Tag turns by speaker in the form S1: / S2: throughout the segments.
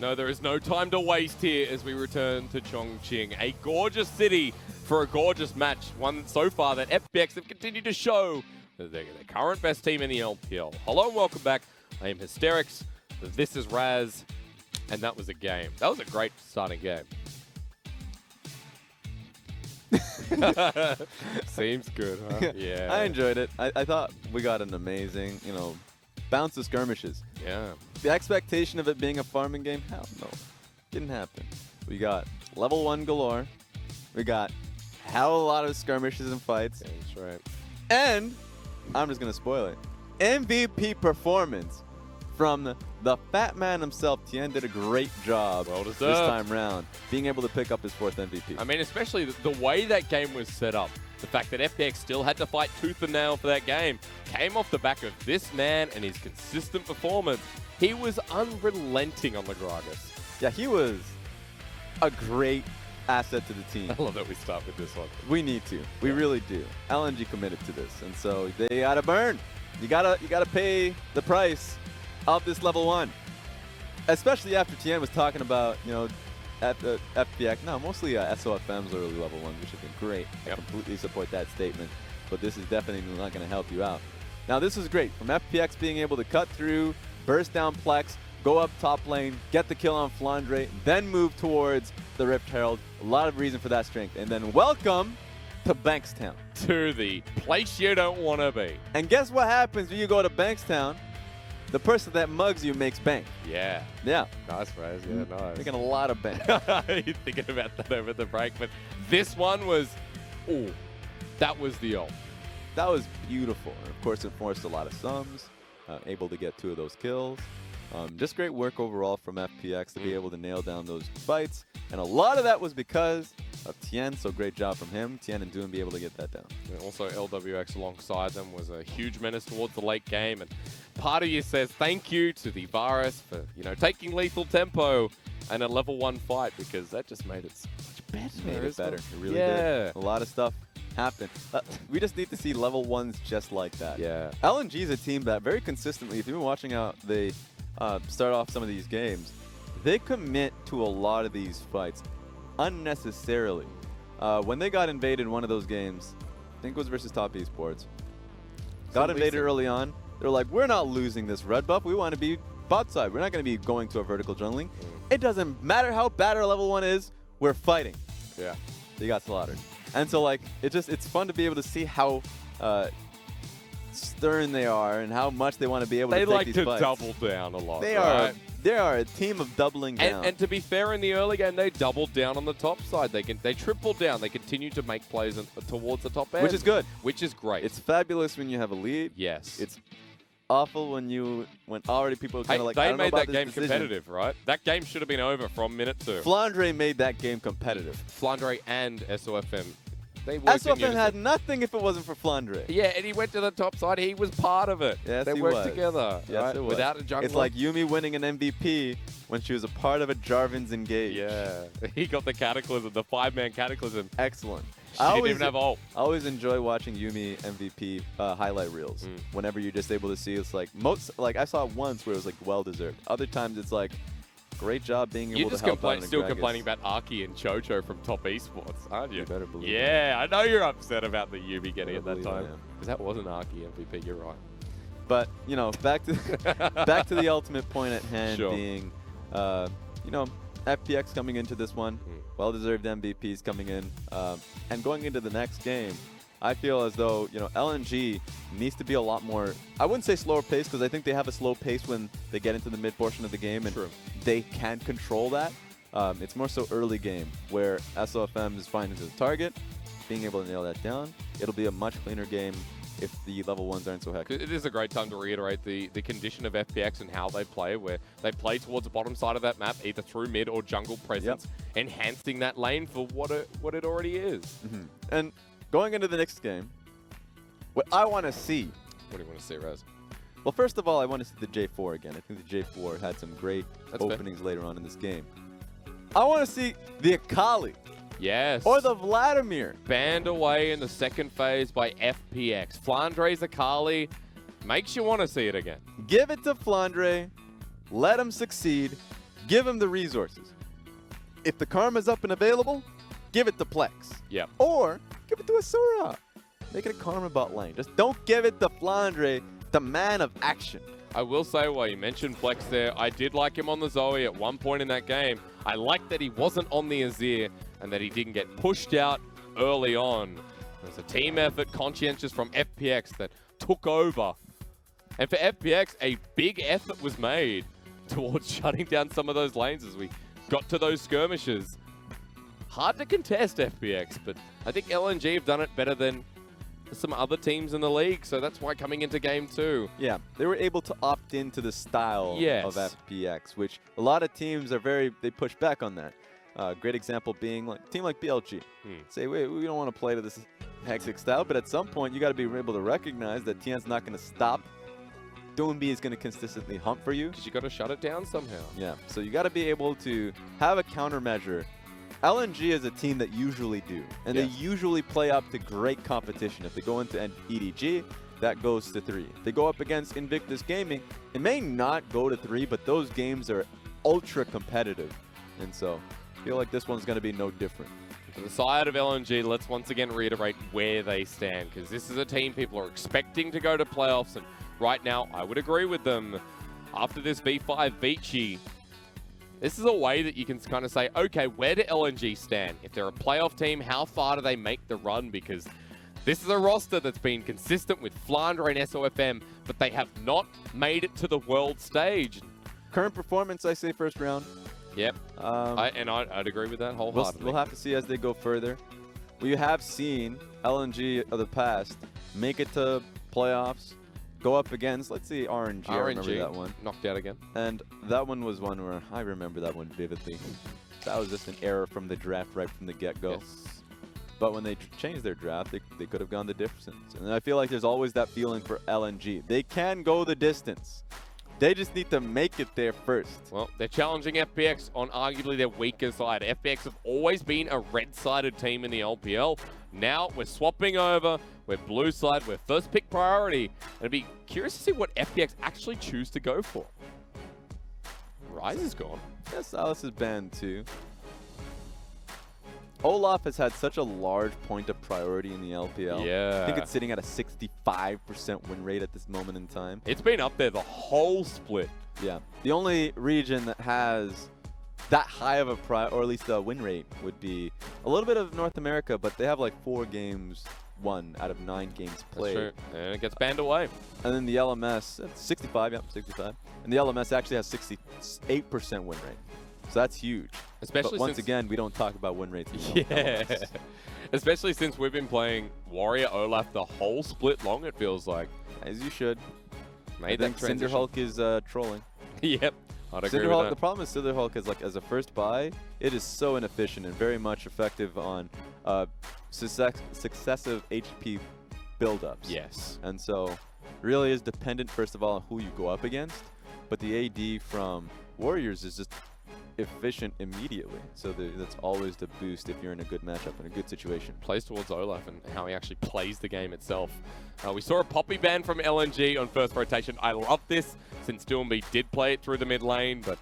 S1: No, there is no time to waste here as we return to Chongqing. A gorgeous city for a gorgeous match. One so far that FPX have continued to show that they're the current best team in the LPL. Hello and welcome back. I am Hysterics. This is Raz. And that was a game. That was a great starting game. Seems good, huh? Yeah.
S2: I enjoyed it. I thought we got an amazing, bounce of skirmishes.
S1: Yeah.
S2: The expectation of it being a farming game, hell no. Didn't happen. We got level 1 galore. We got hell of a lot of skirmishes and fights.
S1: That's right.
S2: And, I'm just going to spoil it, MVP performance from the fat man himself. Tain did a great job this time round, being able to pick up his 4th MVP.
S1: I mean, especially the way that game was set up. The fact that FPX still had to fight tooth and nail for that game came off the back of this man and his consistent performance. He was unrelenting on the Gragas.
S2: Yeah, he was a great asset to the team.
S1: I love that we start with this one.
S2: We need to. We really do. LNG committed to this, and so they gotta burn. You gotta pay the price of this level 1. Especially after Tain was talking about, at the FPX, no, mostly SofM's early level 1s, which have been great. I completely support that statement, but this is definitely not going to help you out. Now, this is great. From FPX being able to cut through, burst down Plex, go up top lane, get the kill on Flande, then move towards the Rift Herald. A lot of reason for that strength. And then welcome to Bankstown.
S1: To the place you don't want to be.
S2: And guess what happens when you go to Bankstown? The person that mugs you makes bank.
S1: Yeah.
S2: Yeah.
S1: Nice phrase. Yeah, nice.
S2: Making a lot of bank.
S1: You're thinking about that over the break, but this one was, that was the ult.
S2: That was beautiful. And of course, it forced a lot of sums, able to get 2 of those kills. Just great work overall from FPX to be able to nail down those fights. And a lot of that was because of Tain, so great job from him. Tain and Doinb be able to get that down.
S1: And also, LWX alongside them was a huge menace towards the late game. And part of you says thank you to the Varus for, taking lethal tempo and a level 1 fight, because that just made it so much better.
S2: Made it better. It really did. A lot of stuff happened. We just need to see level 1s just like that.
S1: Yeah.
S2: LNG is a team that very consistently, if you've been watching how they start off some of these games, they commit to a lot of these fights unnecessarily. When they got invaded one of those games, I think it was versus Top Esports, got invaded early on. They're like, we're not losing this red buff. We want to be bot side. We're not going to be going to a vertical jungling. It doesn't matter how bad our level 1 is. We're fighting.
S1: Yeah.
S2: They got slaughtered. And so, it's fun to be able to see how stern they are and how much they want to be able to take these fights.
S1: They like to double down a lot.
S2: They are a team of doubling down.
S1: And to be fair, in the early game, they doubled down on the top side. They tripled down. They continue to make plays towards the top end.
S2: Which is good.
S1: Which is great.
S2: It's fabulous when you have a lead.
S1: Yes.
S2: It's awful when already people are kind of like,
S1: they
S2: I don't know
S1: made
S2: about
S1: that
S2: this
S1: game
S2: decision.
S1: competitive, right? That game should have been over from minute 2.
S2: Flande made that game competitive.
S1: Flande and SofM.
S2: SofM had nothing if it wasn't for Flande.
S1: Yeah, and he went to the top side. He was part of it.
S2: Yes,
S1: they worked together.
S2: Yes,
S1: right?
S2: it was.
S1: Without a jungler.
S2: It's like Yuumi winning an MVP when she was a part of a Jarvan's Engage.
S1: Yeah. He got the Cataclysm, the 5-man Cataclysm.
S2: Excellent.
S1: She didn't even have ult.
S2: I always enjoy watching Yuumi MVP highlight reels. Whenever you're just able to see, it's like, I saw it once where it was like well-deserved. Other times it's like, great job being able to help out.
S1: You're still complaining about Aki and Chocho from Top Esports, aren't you?
S2: You better believe
S1: Yeah, I know you're upset about the Yuumi getting it that time. Because that was an Aki MVP, you're right.
S2: But, back to the ultimate point at hand being, FPX coming into this one, well-deserved MVPs coming in, and going into the next game, I feel as though, LNG needs to be a lot more, I wouldn't say slower pace, because I think they have a slow pace when they get into the mid portion of the game, and they can control that. It's more so early game, where SofM is finding the target, being able to nail that down. It'll be a much cleaner game if the level 1s aren't so hectic.
S1: It is a great time to reiterate the condition of FPX and how they play, where they play towards the bottom side of that map, either through mid or jungle presence, enhancing that lane for what it already is.
S2: And going into the next game, what I want to see...
S1: What do you want to see, Raz?
S2: Well, first of all, I want to see the J4 again. I think the J4 had some great openings later on in this game. I want to see the Akali.
S1: Yes.
S2: Or the Vladimir.
S1: Banned away in the second phase by FPX. Flandre's Akali makes you want to see it again.
S2: Give it to Flande. Let him succeed. Give him the resources. If the Karma's up and available, give it to Plex.
S1: Yep.
S2: Or give it to Asura. Make it a Karma bot lane. Just don't give it to Flande, the man of action.
S1: I will say, while you mentioned Flex there, I did like him on the Zoe at one point in that game. I liked that he wasn't on the Azir and that he didn't get pushed out early on. There's a team effort, conscientious from FPX that took over. And for FPX, a big effort was made towards shutting down some of those lanes as we got to those skirmishes. Hard to contest FPX, but I think LNG have done it better than some other teams in the league, so that's why coming into game 2.
S2: Yeah, they were able to opt into the style
S1: Yes.
S2: of FPX, which a lot of teams are they push back on that. Great example being like a team like BLG. Say, wait, we don't want to play to this hectic style, but at some point you got to be able to recognize that Tian's not going to stop. Doinb is going to consistently hump for you.
S1: Because you got to shut it down somehow.
S2: Yeah, so you got to be able to have a countermeasure. LNG is a team that usually do, and they usually play up to great competition. If they go into EDG, that goes to 3. If they go up against Invictus Gaming, it may not go to 3, but those games are ultra competitive. And so I feel like this one's going to be no different.
S1: To the side of LNG, let's once again reiterate where they stand, because this is a team people are expecting to go to playoffs, and right now I would agree with them. After this V5 Vici, this is a way that you can kind of say, okay, where do LNG stand? If they're a playoff team, how far do they make the run? Because this is a roster that's been consistent with Flande and SofM, but they have not made it to the world stage.
S2: Current performance, I say first round.
S1: Yep, I'd agree with that wholeheartedly.
S2: We'll have to see as they go further. We have seen LNG of the past make it to playoffs, go up against, let's see, RNG. I remember that one.
S1: Knocked out again.
S2: And that one was one where I remember that one vividly. That was just an error from the draft right from the get-go.
S1: Yes.
S2: But when they changed their draft, they could have gone the distance. And I feel like there's always that feeling for LNG. They can go the distance. They just need to make it there first.
S1: Well, they're challenging FPX on arguably their weaker side. FPX have always been a red-sided team in the LPL. Now we're swapping over. We're blue side. We're first pick priority. And I'd be curious to see what FPX actually choose to go for. Rise is gone.
S2: Yes, Alice is banned too. Olaf has had such a large point of priority in the LPL.
S1: Yeah.
S2: I think it's sitting at a 65% win rate at this moment in time.
S1: It's been up there the whole split.
S2: Yeah. The only region that has that high of a or at least a win rate would be a little bit of North America, but they have like 4 games won out of 9 games played.
S1: That's true. And it gets banned away.
S2: And then the LMS, 65, yeah, 65. And the LMS actually has 68% win rate. So that's huge.
S1: Especially
S2: but once again, we don't talk about win rates.
S1: Yeah. Especially since we've been playing Warrior Olaf the whole split long, it feels like.
S2: As you should.
S1: Made that transition.
S2: Cinderhulk is trolling.
S1: Yep. I'd agree with that.
S2: The problem with Cinderhulk is, like, as a first buy, it is so inefficient and very much effective on successive HP buildups.
S1: Yes.
S2: And so really is dependent, first of all, on who you go up against. But the AD from Warriors is just efficient immediately, so that's always the boost if you're in a good matchup, in a good situation.
S1: Plays towards Olaf and how he actually plays the game itself. We saw a Poppy ban from LNG on first rotation. I love this since Doinb did play it through the mid lane, but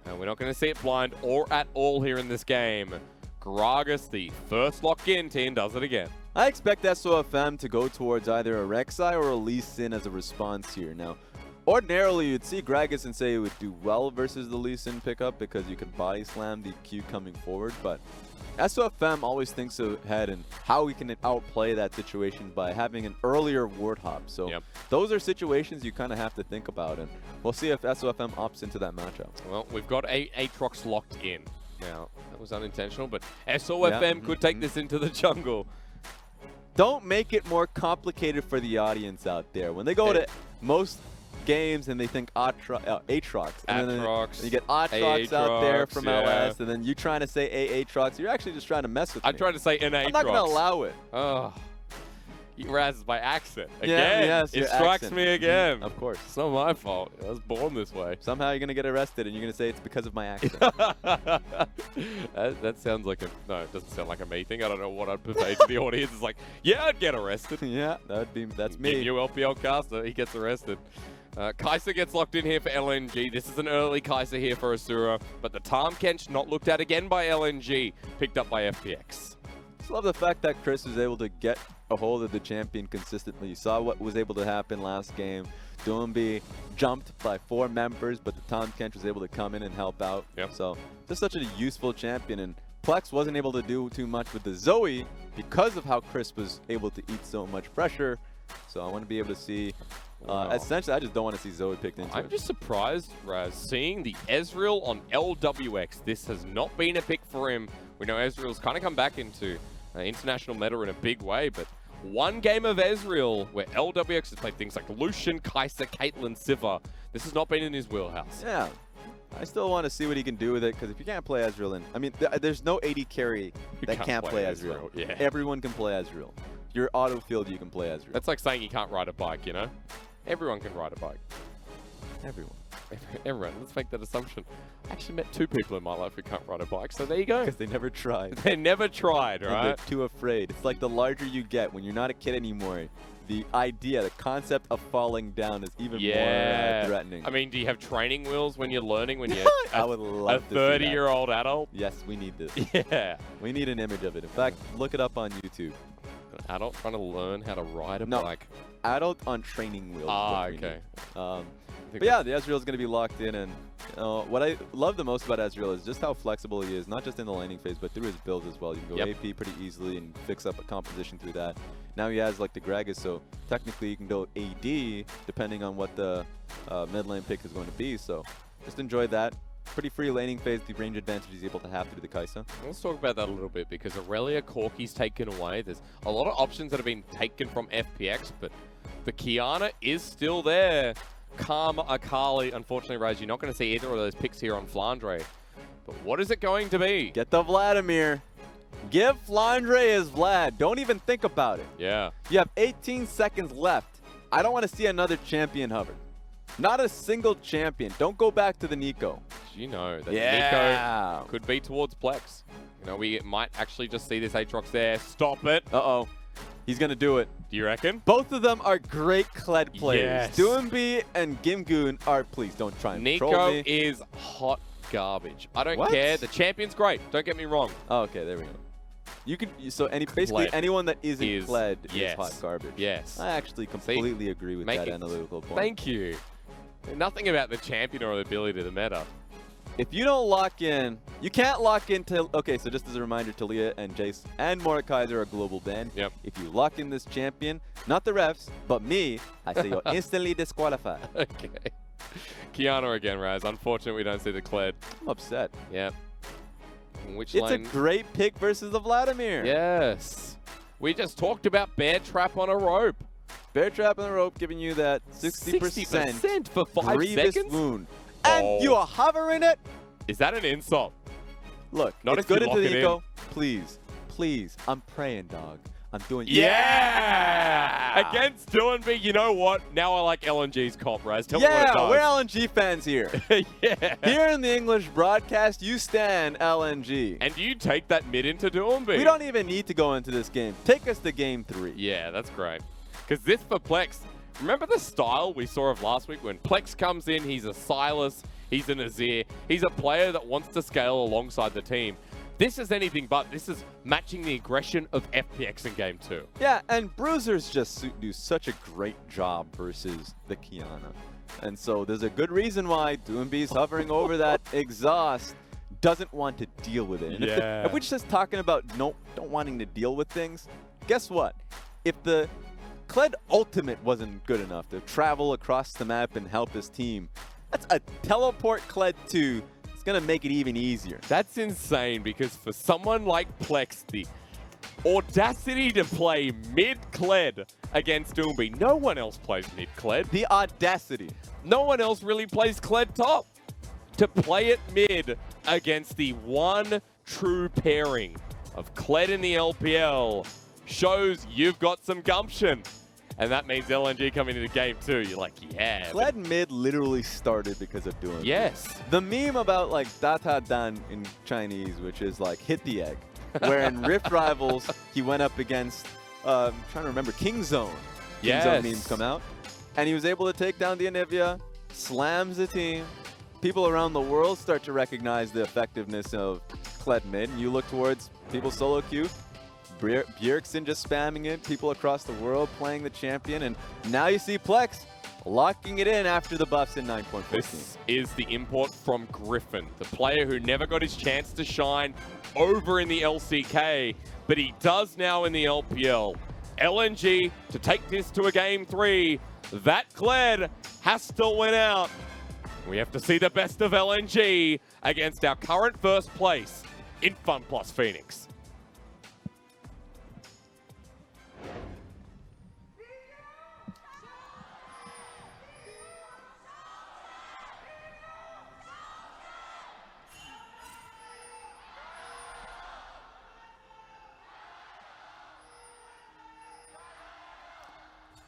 S1: we're not going to see it blind or at all here in this game. Gragas, the first lock-in, Tain does it again.
S2: I expect SofM to go towards either a Rek'Sai or a Lee Sin as a response here. Now, ordinarily, you'd see Gragas and say it would do well versus the Lee Sin pickup because you could body slam the Q coming forward, but SofM always thinks ahead and how we can outplay that situation by having an earlier ward hop. So those are situations you kind of have to think about, and we'll see if SofM opts into that matchup.
S1: Well, we've got Aatrox locked in. Now, that was unintentional, but SofM could take this into the jungle.
S2: Don't make it more complicated for the audience out there. When they go to most games and they think Aatrox. And then you get Aatrox out there from LS, and then you trying to say Aatrox. You're actually just trying to mess with me.
S1: I tried to say an Aatrox.
S2: I'm not going to allow it.
S1: Oh. You razzed by accent. Again.
S2: Yes,
S1: it strikes me again.
S2: Of course.
S1: It's not my fault. I was born this way.
S2: Somehow you're going to get arrested and you're going to say it's because of my accent.
S1: that sounds like a... No, it doesn't sound like a me thing. I don't know what I'd convey to the audience. It's like, yeah, I'd get arrested.
S2: Yeah, that's me.
S1: New LPL caster, he gets arrested. Kai'Sa gets locked in here for LNG. This is an early Kai'Sa here for Asura, but the Tain Kench not looked at again by LNG, picked up by FPX.
S2: Just love the fact that Chris was able to get a hold of the champion consistently. You saw what was able to happen last game. Doinb jumped by 4 members, but the Tain Kench was able to come in and help out.
S1: Yep.
S2: So just such a useful champion, and Plex wasn't able to do too much with the Zoe because of how Chris was able to eat so much pressure. So I want to be able to see. Essentially, I just don't want to see Zoe picked into
S1: I'm
S2: it.
S1: just surprised, Raz, seeing the Ezreal on LWX. This has not been a pick for him. We know Ezreal's kind of come back into international meta in a big way, but one game of Ezreal where LWX has played things like Lucian, Kai'Sa, Caitlyn, Sivir. This has not been in his wheelhouse.
S2: Yeah. I still want to see what he can do with it, because if you can't play Ezreal, I mean, there's no AD carry that can't play Ezreal.
S1: Yeah.
S2: Everyone can play Ezreal. You're auto-filled, you can play Ezreal.
S1: That's like saying you can't ride a bike, you know? Everyone can ride a bike.
S2: Everyone.
S1: Everyone. Let's make that assumption. I actually met 2 people in my life who can't ride a bike, so there you go.
S2: Because they never tried.
S1: They never tried, right?
S2: And they're too afraid. It's like the larger you get, when you're not a kid anymore, the idea, the concept of falling down is even more threatening.
S1: I mean, do you have training wheels when you're learning, when you're
S2: I would love
S1: a
S2: to see that.
S1: 30-year-old adult?
S2: Yes, we need this.
S1: Yeah.
S2: We need an image of it. In fact, look it up on YouTube.
S1: An adult trying to learn how to ride a
S2: No.
S1: bike.
S2: Adult on training wheels.
S1: Ah, okay.
S2: But yeah, the Ezreal is going to be locked in, and what I love the most about Ezreal is just how flexible he is, not just in the laning phase, but through his builds as well. You can go AP pretty easily and fix up a composition through that. Now he has like the Gragas, so technically you can go AD depending on what the mid lane pick is going to be. So just enjoy that. Pretty free laning phase, the range advantage he's able to have through the Kai'Sa.
S1: Let's talk about that a little bit, because Aurelia Corki's taken away. There's a lot of options that have been taken from FPX, but the Kiana is still there. Karma, Akali, unfortunately, Raz, you're not going to see either of those picks here on Flande. But what is it going to be?
S2: Get the Vladimir. Give Flande his Vlad. Don't even think about it.
S1: Yeah.
S2: You have 18 seconds left. I don't want to see another champion hover. Not a single champion. Don't go back to the Nico.
S1: You know that Nico could be towards Plex. You know, we might actually just see this Aatrox there. Stop it.
S2: Uh-oh. He's going to do it.
S1: Do you reckon?
S2: Both of them are great Kled players.
S1: Yes.
S2: Doinb and GimGoon are, please don't try and troll me.
S1: Nico is hot garbage. I don't
S2: What?
S1: care. The champion's great. Don't get me wrong.
S2: Oh, okay, there we go. You can basically anyone that isn't Kled is hot garbage.
S1: Yes.
S2: I actually completely agree with that analytical point.
S1: Thank you. Nothing about the champion or the ability to the meta.
S2: If you don't lock in, you can't lock into. Okay, so just as a reminder, Talia and Jace and Mordekaiser are a global ban.
S1: Yep.
S2: If you lock in this champion, not the refs, but me, I say you're instantly disqualified.
S1: Okay. Kiana again, Raz. Unfortunately, we don't see the Kled.
S2: I'm upset.
S1: Yep. Which
S2: It's
S1: lane?
S2: a great pick versus the Vladimir.
S1: Yes. We just talked about Bear Trap on a rope.
S2: Bear Trap on the rope giving you that 60%
S1: for 5
S2: grievous
S1: seconds?
S2: wound. And you are hovering it?
S1: Is that an insult?
S2: Look,
S1: Not
S2: it's
S1: if you
S2: good into
S1: lock
S2: the
S1: it
S2: eco. Please, please, I'm praying, dog. I'm doing
S1: Yeah! Against Doinb, you know what? Now I like LNG's comp, Raz. Tell me what it does.
S2: We're LNG fans here.
S1: Yeah.
S2: Here in the English broadcast, you stand LNG.
S1: And you take that mid into Doinb.
S2: We don't even need to go into this game. Take us to game 3.
S1: Yeah, that's great. Because this for Plex, remember the style we saw of last week when Plex comes in, he's a Silas, he's an Azir, he's a player that wants to scale alongside the team. This is anything but. This is matching the aggression of FPX in game 2.
S2: Yeah, and Bruisers just do such a great job versus the Kiana. And so there's a good reason why Doinb's hovering over that exhaust, doesn't want to deal with it. And if we're just talking about don't wanting to deal with things, guess what? If the Kled Ultimate wasn't good enough to travel across the map and help his team, that's a teleport Kled 2. It's going to make it even easier.
S1: That's insane, because for someone like Plex, the audacity to play mid-Kled against Doinb, no one else plays mid-Kled.
S2: The audacity.
S1: No one else really plays Kled top. To play it mid against the one true pairing of Kled in the LPL shows you've got some gumption. And that means LNG coming into game 2. You're like, yeah.
S2: Kled mid literally started because of Duan.
S1: Yes.
S2: The meme about like Data Dan in Chinese, which is like hit the egg, where in Rift Rivals, he went up against, I'm trying to remember, King Zone. King Zone memes come out. and he was able to take down the Anivia, slams the team. People around the world start to recognize the effectiveness of Plex Mid. You look towards people's solo queue. Bjergsen just spamming it, people across the world playing the champion, and now you see Plex locking it in after the buffs in 9.15.
S1: This is the import from Griffin, the player who never got his chance to shine over in the LCK, but he does now in the LPL. LNG to take this to a game 3. That Kled has to win out. We have to see the best of LNG against our current first place in FunPlus Phoenix.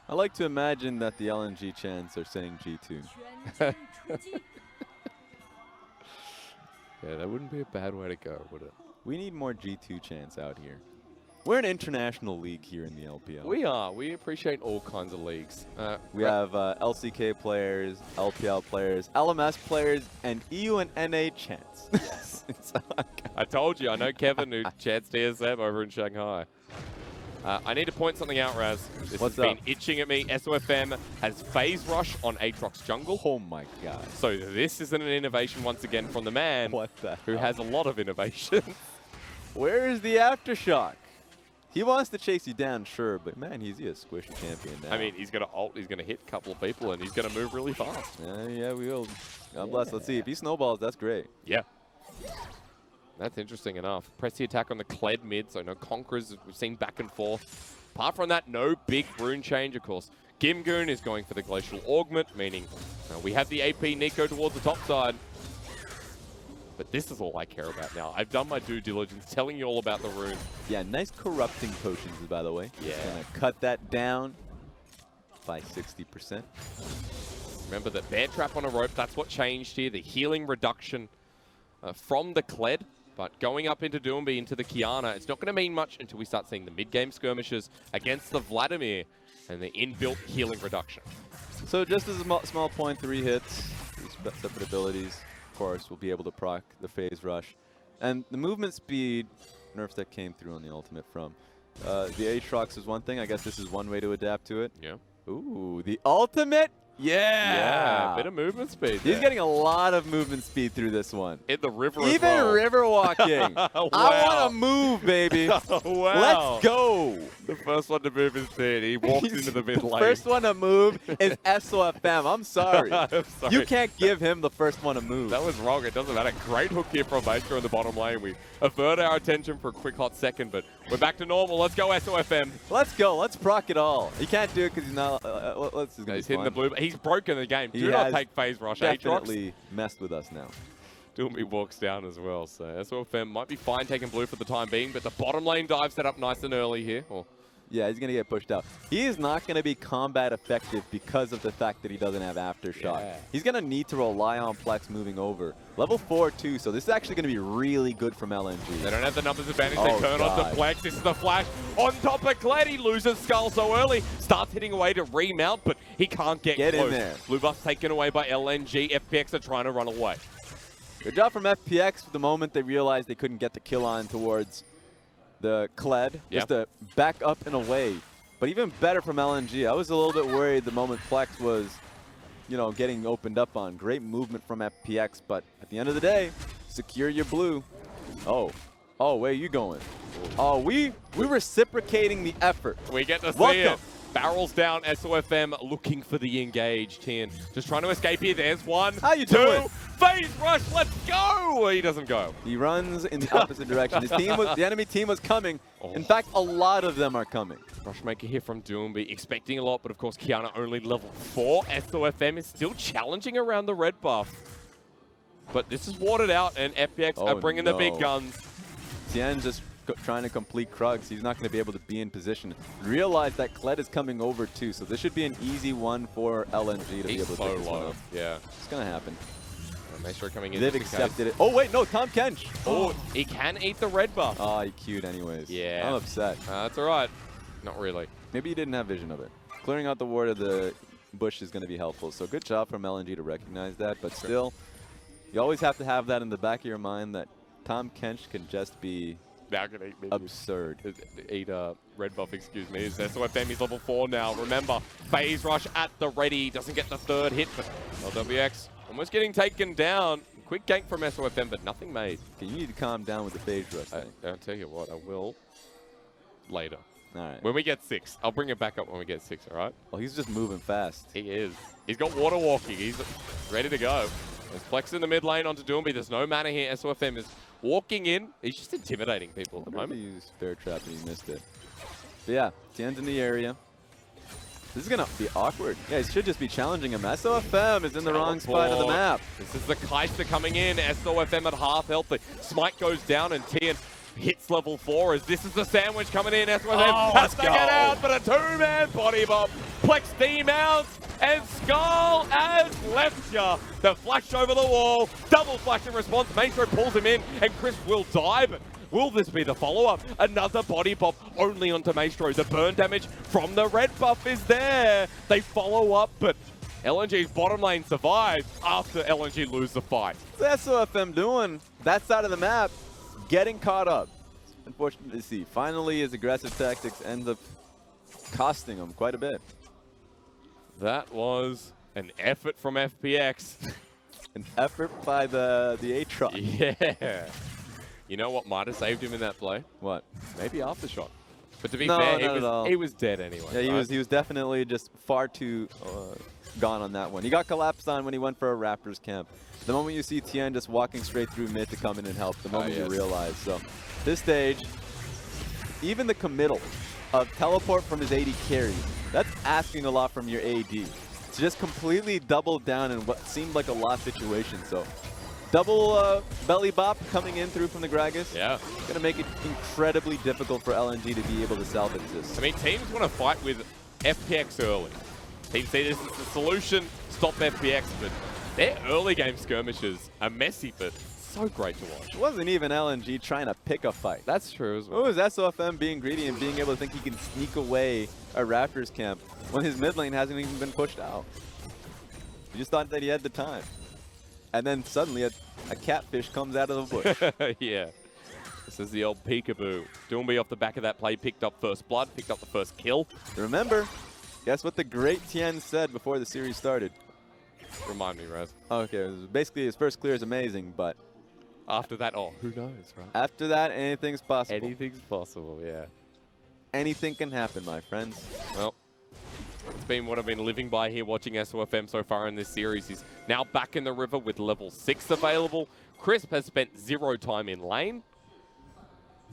S2: I like to imagine that the LNG chants are saying G2.
S1: Yeah, that wouldn't be a bad way to go, would it?
S2: We need more G2 chants out here. We're an international league here in the LPL.
S1: We are. We appreciate all kinds of leagues.
S2: We have LCK players, LPL players, LMS players, and EU and NA chants. Yes.
S1: I told you. I know Kevin who chants DSM over in Shanghai. I need to point something out, Raz. This has been itching at me. SofM has phase rush on Aatrox jungle.
S2: Oh my god.
S1: So this isn't an innovation once again from the man who has a lot of innovation.
S2: Where is the Aftershock? He wants to chase you down, sure, but man, he's a squishy champion now.
S1: I mean, he's going to ult, he's going to hit a couple of people, and he's going to move really fast.
S2: Yeah, we will. God bless. Let's see. If he snowballs, that's great.
S1: Yeah. That's interesting enough. Press the attack on the Kled mid, so no Conquerors. We've seen back and forth. Apart from that, no big rune change, of course. GimGoon is going for the Glacial Augment, meaning we have the AP Nico towards the top side. But this is all I care about now. I've done my due diligence, telling you all about the rune.
S2: Yeah, nice corrupting potions, by the way.
S1: Yeah.
S2: Gonna cut that down by 60%.
S1: Remember that bear trap on a rope, that's what changed here. The healing reduction from the Kled. But going up into Doinb, into the Kiana, it's not going to mean much until we start seeing the mid-game skirmishes against the Vladimir and the inbuilt healing reduction.
S2: So just as a small point, 3 hits, 3 separate abilities. Of course, we'll be able to proc the phase rush. And the movement speed nerfs that came through on the ultimate from. The Aatrox is one thing. I guess this is one way to adapt to it.
S1: Yeah.
S2: Ooh, the ultimate? Yeah,
S1: a bit of movement speed.
S2: He's getting a lot of movement speed through this one.
S1: In the river
S2: Even
S1: as well.
S2: river walking.
S1: Wow.
S2: I want to move, baby.
S1: Wow.
S2: Let's go.
S1: The first one to move is Tain. He walks into the mid lane.
S2: The first one to move is SofM. I'm sorry.
S1: I'm sorry.
S2: You can't give him the first one to move.
S1: That was wrong. It doesn't matter. Great hook here from Maestro in the bottom lane. We avert our attention for a quick hot second, but we're back to normal. Let's go, SofM.
S2: Let's go. Let's proc it all. He can't do it because he's not.
S1: He's hitting the blue. He's broken the game. Do not take phase rush.
S2: Definitely messed with us now.
S1: Doinb walks down as well. So SofM might be fine taking blue for the time being, but the bottom lane dive set up nice and early here.
S2: Yeah, he's going to get pushed out. He is not going to be combat effective because of the fact that he doesn't have Aftershock. Yeah. He's going to need to rely on Plex moving over. Level 4 too, so this is actually going to be really good from LNG.
S1: They don't have the numbers advantage. They turn on to Plex. This is the flash on top of Kled. He loses Skull so early. Starts hitting away to remount, but he can't get close.
S2: In there.
S1: Blue buff's taken away by LNG. FPX are trying to run away.
S2: Good job from FPX the moment they realized they couldn't get the kill on towards the Kled, just to back up and away. But even better from LNG. I was a little bit worried the moment Plex was, getting opened up on. Great movement from FPX, but at the end of the day, secure your blue. Oh, where are you going? Oh, we reciprocating the effort.
S1: We get to see it. Barrels down, SofM looking for the engage. Tain just trying to escape here. There's one.
S2: How you doing?
S1: Phase rush, let's go! He doesn't go.
S2: He runs in the opposite direction. The enemy team was coming. In fact, a lot of them are coming.
S1: Rushmaker here from Doinb, expecting a lot, but of course Kiana only level 4. SofM is still challenging around the red buff. But this is watered out, and FPX are bringing the big guns.
S2: Tian's just trying to complete Krugs. He's not going to be able to be in position. Realize that Kled is coming over too, so this should be an easy one for LNG to be able to take this one up.
S1: Yeah.
S2: It's going to happen.
S1: Maestro coming in.
S2: They've accepted it. Oh, wait, no, Tom Kench.
S1: Oh, he can eat the red buff.
S2: Oh, he queued anyways.
S1: Yeah.
S2: I'm upset.
S1: That's all right. Not really.
S2: Maybe he didn't have vision of it. Clearing out the ward of the bush is going to be helpful. So good job from LNG to recognize that. But still, you always have to have that in the back of your mind that Tahm Kench can just be absurd.
S1: Eat red buff, excuse me. SofM is level 4 now. Remember, phase rush at the ready. Doesn't get the third hit, but LWX almost getting taken down. Quick gank from SofM, but nothing made.
S2: Okay, you need to calm down with the phase rush.
S1: I'll tell you what, I will later.
S2: All right.
S1: When we get 6. I'll bring it back up when we get 6, all right?
S2: Well, he's just moving fast.
S1: He is. He's got water walking. He's ready to go. There's Plex in the mid lane onto Doinb. There's no mana here. SofM is walking in. He's just intimidating people at the moment.
S2: He used Bear Trap and he missed it. But yeah, Tian's in the area. This is going to be awkward. Yeah, he should just be challenging him. SofM is in the wrong spot of the map.
S1: This is the Kaiser coming in. SofM at half health. The smite goes down and Tain hits level 4 as this is the sandwich coming in. SofM has to get out, but a 2-man body bomb. Plex demounts and Skull has left ya. The flash over the wall. Double flash in response. Maestro pulls him in and Chris will die, but will this be the follow-up? Another body pop only onto Maestro. The burn damage from the red buff is there. They follow up, but LNG's bottom lane survives after LNG lose the fight.
S2: That's SofM doing that side of the map, getting caught up. Unfortunate to see. Finally, his aggressive tactics end up costing him quite a bit.
S1: That was an effort from FPX.
S2: An effort by the Aatrox.
S1: Yeah. You know what might have saved him in that play?
S2: What?
S1: Maybe Aftershock. But to be fair, he was dead anyway.
S2: Yeah,
S1: right?
S2: he was definitely just far too gone on that one. He got collapsed on when he went for a Raptors camp. The moment you see Tain just walking straight through mid to come in and help, the moment you realize. So this stage, even the committal of teleport from his AD carry, that's asking a lot from your AD. To just completely double down in what seemed like a lost situation. So double belly bop coming in through from the Gragas.
S1: Yeah.
S2: Going to make it incredibly difficult for LNG to be able to salvage this.
S1: I mean, teams want to fight with FPX early. Teams say this is the solution, stop FPX, but their early game skirmishes are messy, but so great to watch.
S2: It wasn't even LNG trying to pick a fight.
S1: That's true as well.
S2: It was SofM being greedy and being able to think he can sneak away a Raptors camp when his mid lane hasn't even been pushed out. He just thought that he had the time. And then suddenly a catfish comes out of the bush.
S1: Yeah. This is the old peekaboo. Doinb off the back of that play picked up first blood, picked up the first kill.
S2: Remember, guess what the great Tain said before the series started?
S1: Remind me, Raz.
S2: Okay, it was basically his first clear is amazing, but
S1: after that, oh, who knows, right?
S2: After that, anything's possible.
S1: Anything's possible, yeah.
S2: Anything can happen, my friends.
S1: Well, it's been what I've been living by here watching SofM so far in this series. He's now back in the river with level 6 available. Crisp has spent 0 time in lane.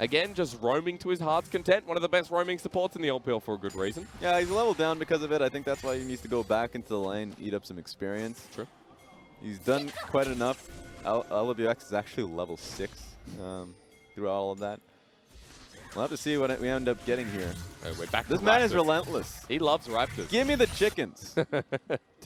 S1: Again, just roaming to his heart's content. One of the best roaming supports in the LPL for a good reason.
S2: Yeah, he's leveled down because of it. I think that's why he needs to go back into the lane, eat up some experience.
S1: True.
S2: He's done quite enough. LWX is actually level 6 through all of that. We'll have to see what we end up getting here.
S1: We're back
S2: this man is relentless.
S1: He loves Raptors.
S2: Give me the chickens.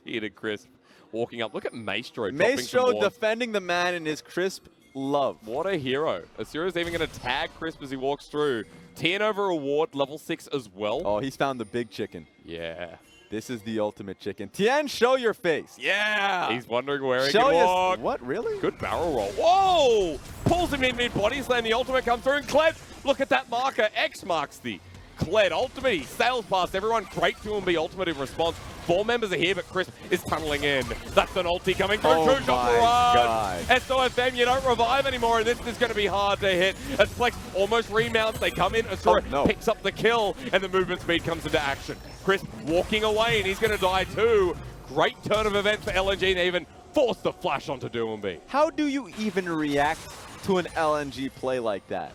S1: Tia to Crisp walking up. Look at Maestro.
S2: Maestro defending the man in his Crisp love.
S1: What a hero. Asura's even going to tag Crisp as he walks through. Tain over a ward, level 6 as well.
S2: Oh, he's found the big chicken.
S1: Yeah.
S2: This is the ultimate chicken. Tain, show your face.
S1: Yeah. He's wondering where he can walk.
S2: What, really?
S1: Good barrel roll. Whoa! Pulls him in mid-body slam. The ultimate comes through. And Kled, look at that marker. X marks the Kled ultimate. He sails past everyone. Great Doinb ultimate in response. 4 members are here, but Crisp is tunneling in. That's an ulti coming through.
S2: Oh
S1: 2-shot barrage. SofM, you don't revive anymore, and this is going to be hard to hit. As Plex almost remounts, they come in. Asura picks up the kill, and the movement speed comes into action. Crisp walking away, and he's going to die too. Great turn of events for LNG. They even forced the flash onto Doinb.
S2: How do you even react to an LNG play like that?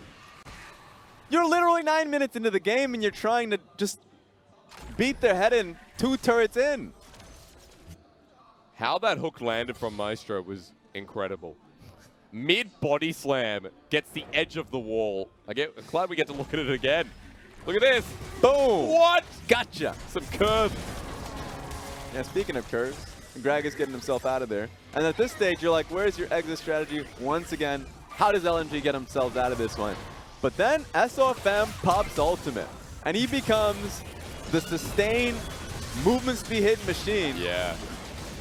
S2: You're literally 9 minutes into the game, and you're trying to just beat their head in 2 turrets in.
S1: How that hook landed from Maestro was incredible. Mid-body slam gets the edge of the wall. I'm glad we get to look at it again. Look at this.
S2: Boom.
S1: What?
S2: Gotcha.
S1: Some curves.
S2: Yeah, speaking of curves, Greg is getting himself out of there. And at this stage, you're like, where's your exit strategy? Once again, how does LNG get themselves out of this one? But then SofM pops ultimate, and he becomes the sustain movement speed hidden machine.
S1: Yeah.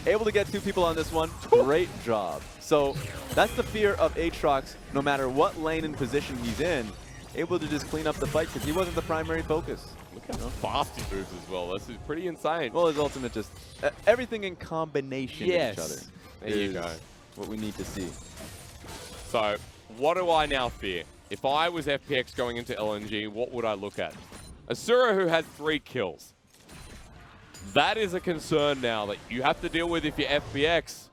S2: Able to get 2 people on this one. Great job. So that's the fear of Aatrox, no matter what lane and position he's in, able to just clean up the fight because he wasn't the primary focus.
S1: Look how fast he moves as well. This is pretty insane.
S2: Well, his ultimate just everything in combination with each other.
S1: There you go.
S2: What we need to see.
S1: So, what do I now fear? If I was FPX going into LNG, what would I look at? Asura, who has 3 kills. That is a concern now that you have to deal with if you're FPX.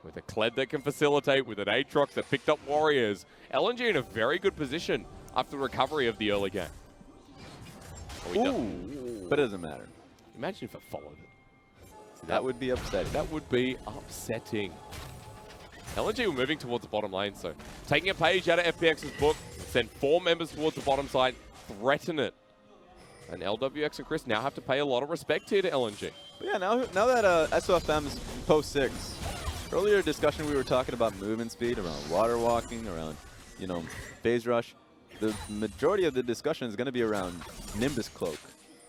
S1: With a Kled that can facilitate, with an Aatrox that picked up warriors. LNG in a very good position after recovery of the early game.
S2: Ooh, but it doesn't matter.
S1: Imagine if it followed it.
S2: That would be upsetting.
S1: That would be upsetting. LNG were moving towards the bottom lane, so taking a page out of FPX's book, send 4 members towards the bottom side, threaten it. And LWX and Chris now have to pay a lot of respect here to LNG.
S2: But yeah, now that SofM's post 6, earlier discussion we were talking about movement speed, around water walking, around, you know, phase rush. The majority of the discussion is going to be around Nimbus Cloak.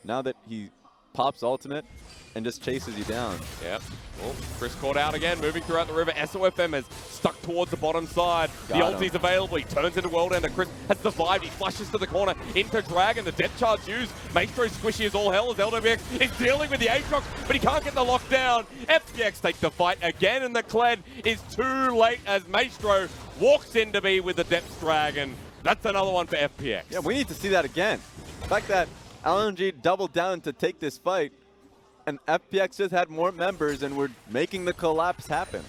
S2: Now that he pops ultimate and just chases you down.
S1: Yep. Well, Chris caught out again, moving throughout the river. SofM has stuck towards the bottom side. The ulti's available. He turns into World Ender. Chris has survived. He flashes to the corner into Dragon. The depth charge used. Maestro's squishy as all hell as LWX is dealing with the Aatrox, but he can't get the lockdown. FPX take the fight again, and the Kled is too late as Maestro walks in to be with the depth Dragon. That's another one for FPX.
S2: Yeah, we need to see that again. The fact that LNG doubled down to take this fight, and FPX just had more members and we're making the collapse happen.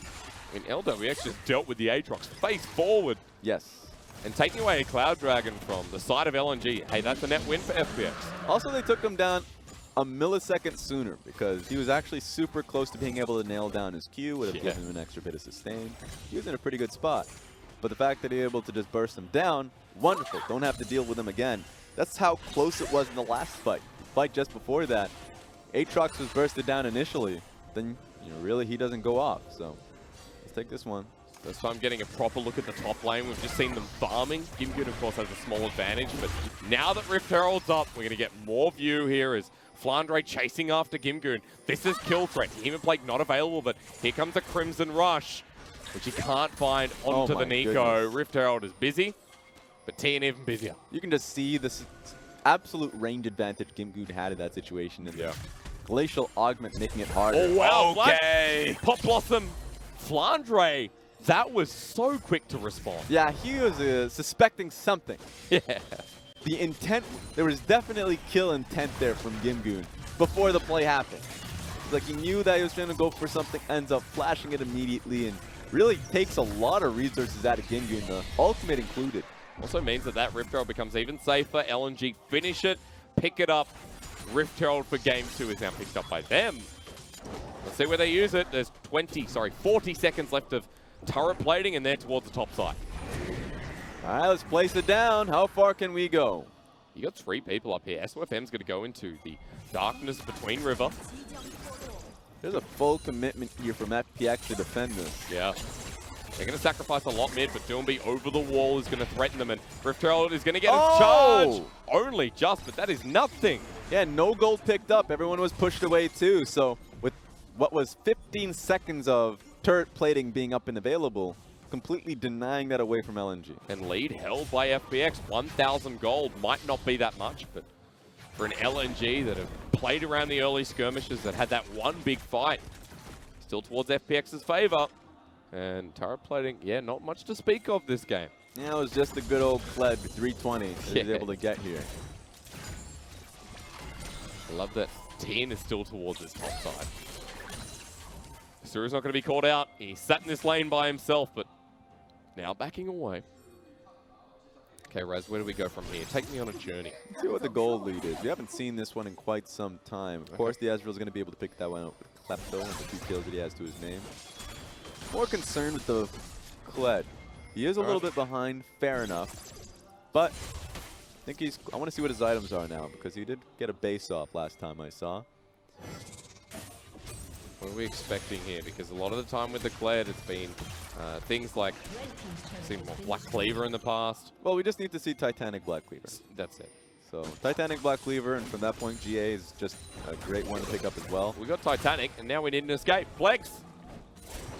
S1: I mean, LWX just dealt with the Aatrox face forward.
S2: Yes.
S1: And taking away a Cloud Dragon from the side of LNG. Hey, that's a net win for FPX.
S2: Also, they took him down a millisecond sooner because he was actually super close to being able to nail down his Q, would have given him an extra bit of sustain. He was in a pretty good spot. But the fact that he was able to just burst him down, wonderful. Don't have to deal with him again. That's how close it was in the last fight. The fight just before that, Aatrox was bursted down initially. Then, you know, really he doesn't go off. So let's take this one.
S1: This time getting a proper look at the top lane. We've just seen them farming. GimGoon, of course, has a small advantage. But now that Rift Herald's up, we're going to get more view here as Flande chasing after GimGoon. This is kill threat. Human Plague not available, but here comes a Crimson Rush, which he can't find onto the Nico.
S2: Goodness.
S1: Rift Herald is busy, but Tain even busier.
S2: You can just see this absolute range advantage GimGoon had in that situation. And Glacial Augment making it harder.
S1: Oh, wow.
S2: Okay.
S1: Pop Blossom. Flande, that was so quick to respond.
S2: Yeah, he was suspecting something.
S1: Yeah.
S2: The intent, there was definitely kill intent there from GimGoon before the play happened. It's like he knew that he was trying to go for something, ends up flashing it immediately, and really takes a lot of resources out of GimGoon, the ultimate included.
S1: Also means that that Rift Herald becomes even safer. LNG finish it, pick it up. Rift Herald for game 2 is now picked up by them. Let's see where they use it. There's 40 seconds left of turret plating, and they're towards the top side.
S2: All right, let's place it down. How far can we go?
S1: You got 3 people up here. SofM's going to go into the darkness between river.
S2: There's a full commitment here from FPX to defend this.
S1: Yeah. They're going to sacrifice a lot mid, but Doinb over the wall is going to threaten them, and Rift Herald is going to get his charge. Only just, but that is nothing.
S2: Yeah, no gold picked up. Everyone was pushed away too. So with what was 15 seconds of turret plating being up and available, completely denying that away from LNG.
S1: And lead held by FPX, 1,000 gold. Might not be that much, but for an LNG that have played around the early skirmishes, that had that one big fight, still towards FPX's favor. And turret plating, yeah, not much to speak of this game.
S2: Yeah, it was just a good old Kled 320 that he was able to get here.
S1: I love that Tain is still towards his top side. Asura's not going to be caught out. He sat in this lane by himself, but now backing away. Okay, Raz, where do we go from here? Take me on a journey.
S2: Let's see what the gold lead is. We haven't seen this one in quite some time. Of course, the Ezreal's going to be able to pick that one up with Klepto and the 2 kills that he has to his name. More concerned with the Kled. He is a little bit behind, fair enough. But I think I want to see what his items are now, because he did get a base off last time I saw.
S1: What are we expecting here? Because a lot of the time with the Kled, it's been things like, I've seen more Black Cleaver in the past.
S2: Well, we just need to see Titanic Black Cleaver.
S1: That's it.
S2: So Titanic Black Cleaver, and from that point, GA is just a great one to pick up as well.
S1: We got Titanic, and now we need an escape. Plex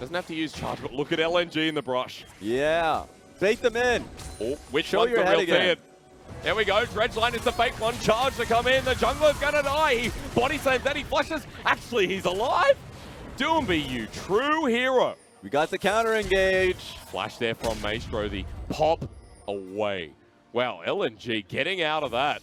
S1: doesn't have to use charge, but look at LNG in the brush.
S2: Yeah. Bait them in.
S1: Oh, which
S2: Show
S1: one's
S2: your
S1: the
S2: head
S1: real
S2: again.
S1: fan? There we go. Dredgeline is the fake one. Charge to come in. The jungler's going to die. He body slams that. He flushes. Actually, he's alive. Doinb, you true hero.
S2: We got the counter engage.
S1: Flash there from Maestro. The pop away. Wow, LNG getting out of that.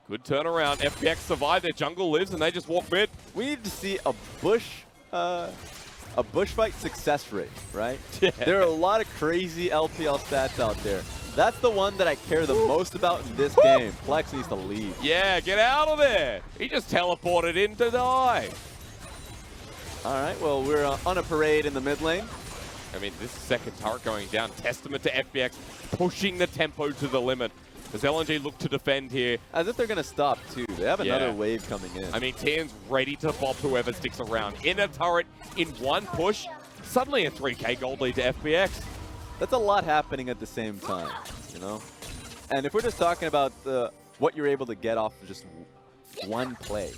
S1: Good turnaround. FPX survived. Their jungle lives, and they just walk mid.
S2: We need to see a bush fight success rate, right?
S1: Yeah.
S2: There are a lot of crazy LPL stats out there. That's the one that I care the most about in this game. Plex needs to leave.
S1: Yeah, get out of there. He just teleported in to die.
S2: All right, well, we're on a parade in the mid lane.
S1: I mean, this second turret going down. Testament to FPX pushing the tempo to the limit. As LNG look to defend here.
S2: As if they're going to stop, too. They have another wave coming in.
S1: I mean, Tain's ready to bop whoever sticks around. In a turret, in one push, suddenly a 3K gold lead to FPX.
S2: That's a lot happening at the same time, you know? And if we're just talking about what you're able to get off of just one play.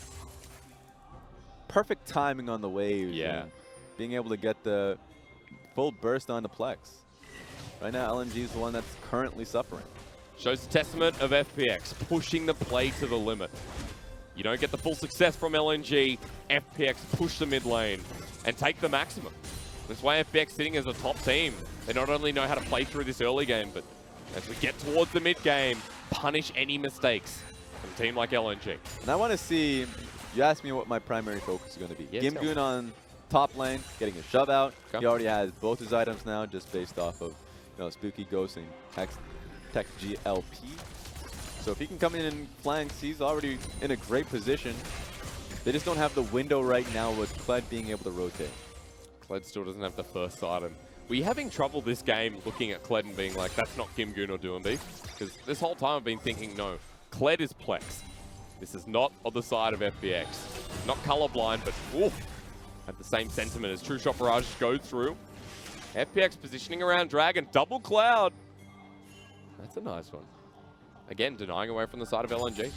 S2: Perfect timing on the waves.
S1: Yeah.
S2: And being able to get the full burst on the Plex. Right now, LNG is the one that's currently suffering.
S1: Shows the testament of FPX, pushing the play to the limit. You don't get the full success from LNG. FPX push the mid lane and take the maximum. That's why FPX sitting as a top team. They not only know how to play through this early game, but as we get towards the mid game, punish any mistakes from a team like LNG.
S2: And I want to see, you asked me what my primary focus is going to be.
S1: Yeah,
S2: GimGoon on top lane, getting a shove out.
S1: Okay.
S2: He already has both his items now, just based off of Spooky Ghost and Tech GLP. So if he can come in and flanks, he's already in a great position. They just don't have the window right now with Kled being able to rotate.
S1: Kled still doesn't have the first item. Were you having trouble this game looking at Kled and being like, that's not GimGoon or Doinb? Because this whole time I've been thinking, no, Kled is Plex. This is not on the side of FPX. Not colorblind, but oof, have the same sentiment as True Shot Barrage goes through. FPX positioning around Dragon, double cloud. That's a nice one. Again, denying away from the side of LNG.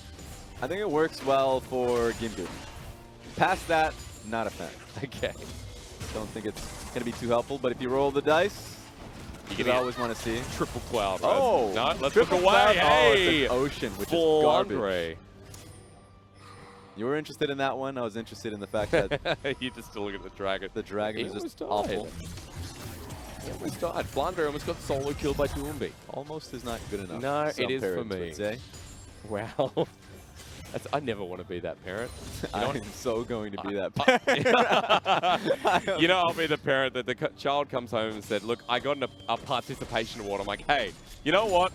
S2: I think it works well for GimGoon. Past that, not a fan.
S1: Okay.
S2: Don't think it's going to be too helpful, but if you roll the dice, you always want to see.
S1: Triple cloud. Right?
S2: Oh!
S1: No, let's look away. Hey!
S2: Oh, it's an ocean, which
S1: Flande.
S2: is garbage. You were interested in that one. I was interested in the fact that
S1: you just still look at the dragon.
S2: The dragon is just awful.
S1: He almost died. Flande almost got solo killed by Doinb.
S2: Almost is not good enough.
S1: No,
S2: some
S1: it is for
S2: parents
S1: me.
S2: would say.
S1: Wow. I never want to be that parent.
S2: I'm so going to be that parent.
S1: You know, I'll be the parent that the child comes home and said, look, I got a participation award. I'm like, hey, you know what?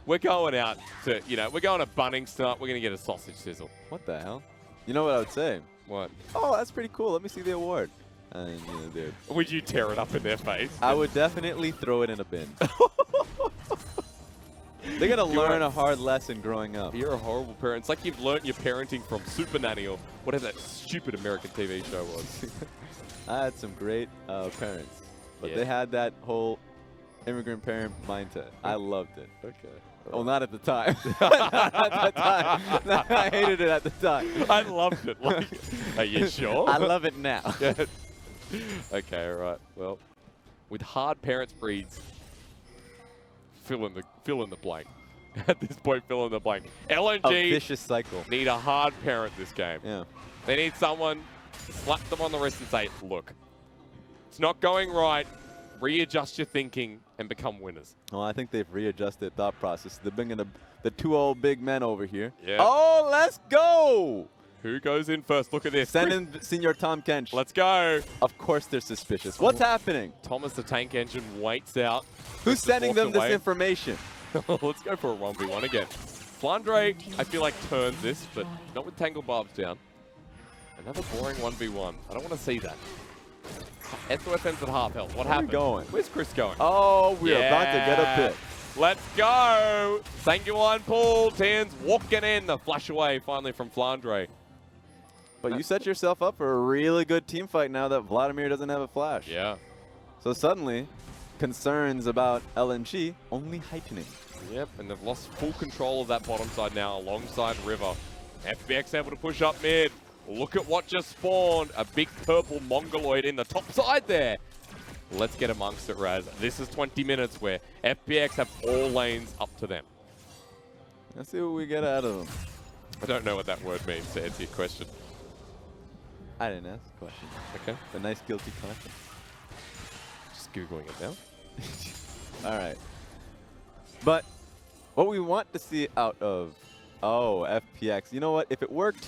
S1: We're going out to, we're going to Bunnings tonight. We're going to get a sausage sizzle.
S2: What the hell? You know what I would say?
S1: What?
S2: Oh, that's pretty cool. Let me see the award. And,
S1: would you tear it up in their face?
S2: I would definitely throw it in a bin. They're going to learn a hard lesson growing up.
S1: You're a horrible parent. It's like you've learnt your parenting from Super Nanny or whatever that stupid American TV show was.
S2: I had some great parents, but
S1: Yeah.
S2: they had that whole immigrant parent mindset. I loved it.
S1: Okay.
S2: Well, not at the time. Not at the time. I hated it at the time.
S1: I loved it. Like, are you sure?
S2: I love it now.
S1: Okay, all right. Well, with hard parents breeds, fill in the blank. At this point, fill in the blank. LNG
S2: A vicious cycle.
S1: need a hard parent this game.
S2: Yeah.
S1: They need someone to slap them on the wrist and say, look, it's not going right. Readjust your thinking and become winners.
S2: Well, I think they've readjusted thought process. They're bringing the two old big men over here.
S1: Yeah.
S2: Oh, let's go!
S1: Who goes in first? Look at this.
S2: Send in Senior Tom Kench.
S1: Let's go.
S2: Of course they're suspicious. What's happening?
S1: Thomas the Tank Engine waits out.
S2: Who's sending them this
S1: away.
S2: information?
S1: Let's go for a 1v1 again. Flande, I feel like, turns this, but not with Tangle Barbs down. Another boring 1v1. I don't want to see that. SofM's at half health. What happened?
S2: Going?
S1: Where's Chris going?
S2: Oh, we're about to get a pick.
S1: Let's go. Sanguine pull. Tain's walking in. The flash away finally from Flande.
S2: But you set yourself up for a really good team fight now that Vladimir doesn't have a flash.
S1: Yeah.
S2: So suddenly, concerns about LNG only heightening.
S1: Yep, and they've lost full control of that bottom side now alongside River. FPX able to push up mid. Look at what just spawned. A big purple mongoloid in the top side there. Let's get amongst it, Raz. This is 20 minutes where FPX have all lanes up to them.
S2: Let's see what we get out of them.
S1: I don't know what that word means to answer your question.
S2: I didn't ask the question.
S1: Okay.
S2: A nice guilty conscience.
S1: Just Googling it now.
S2: All right. But what we want to see out of, FPX. You know what? If it worked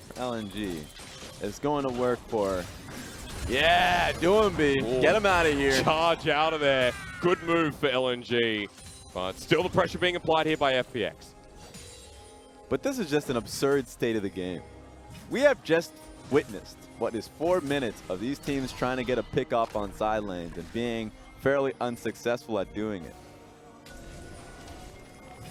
S2: for LNG, it's going to work for, Doinb. Get him out of here.
S1: Charge out of there. Good move for LNG. But still the pressure being applied here by FPX.
S2: But this is just an absurd state of the game. We have just witnessed what is 4 minutes of these teams trying to get a pick off on side lanes and being fairly unsuccessful at doing it.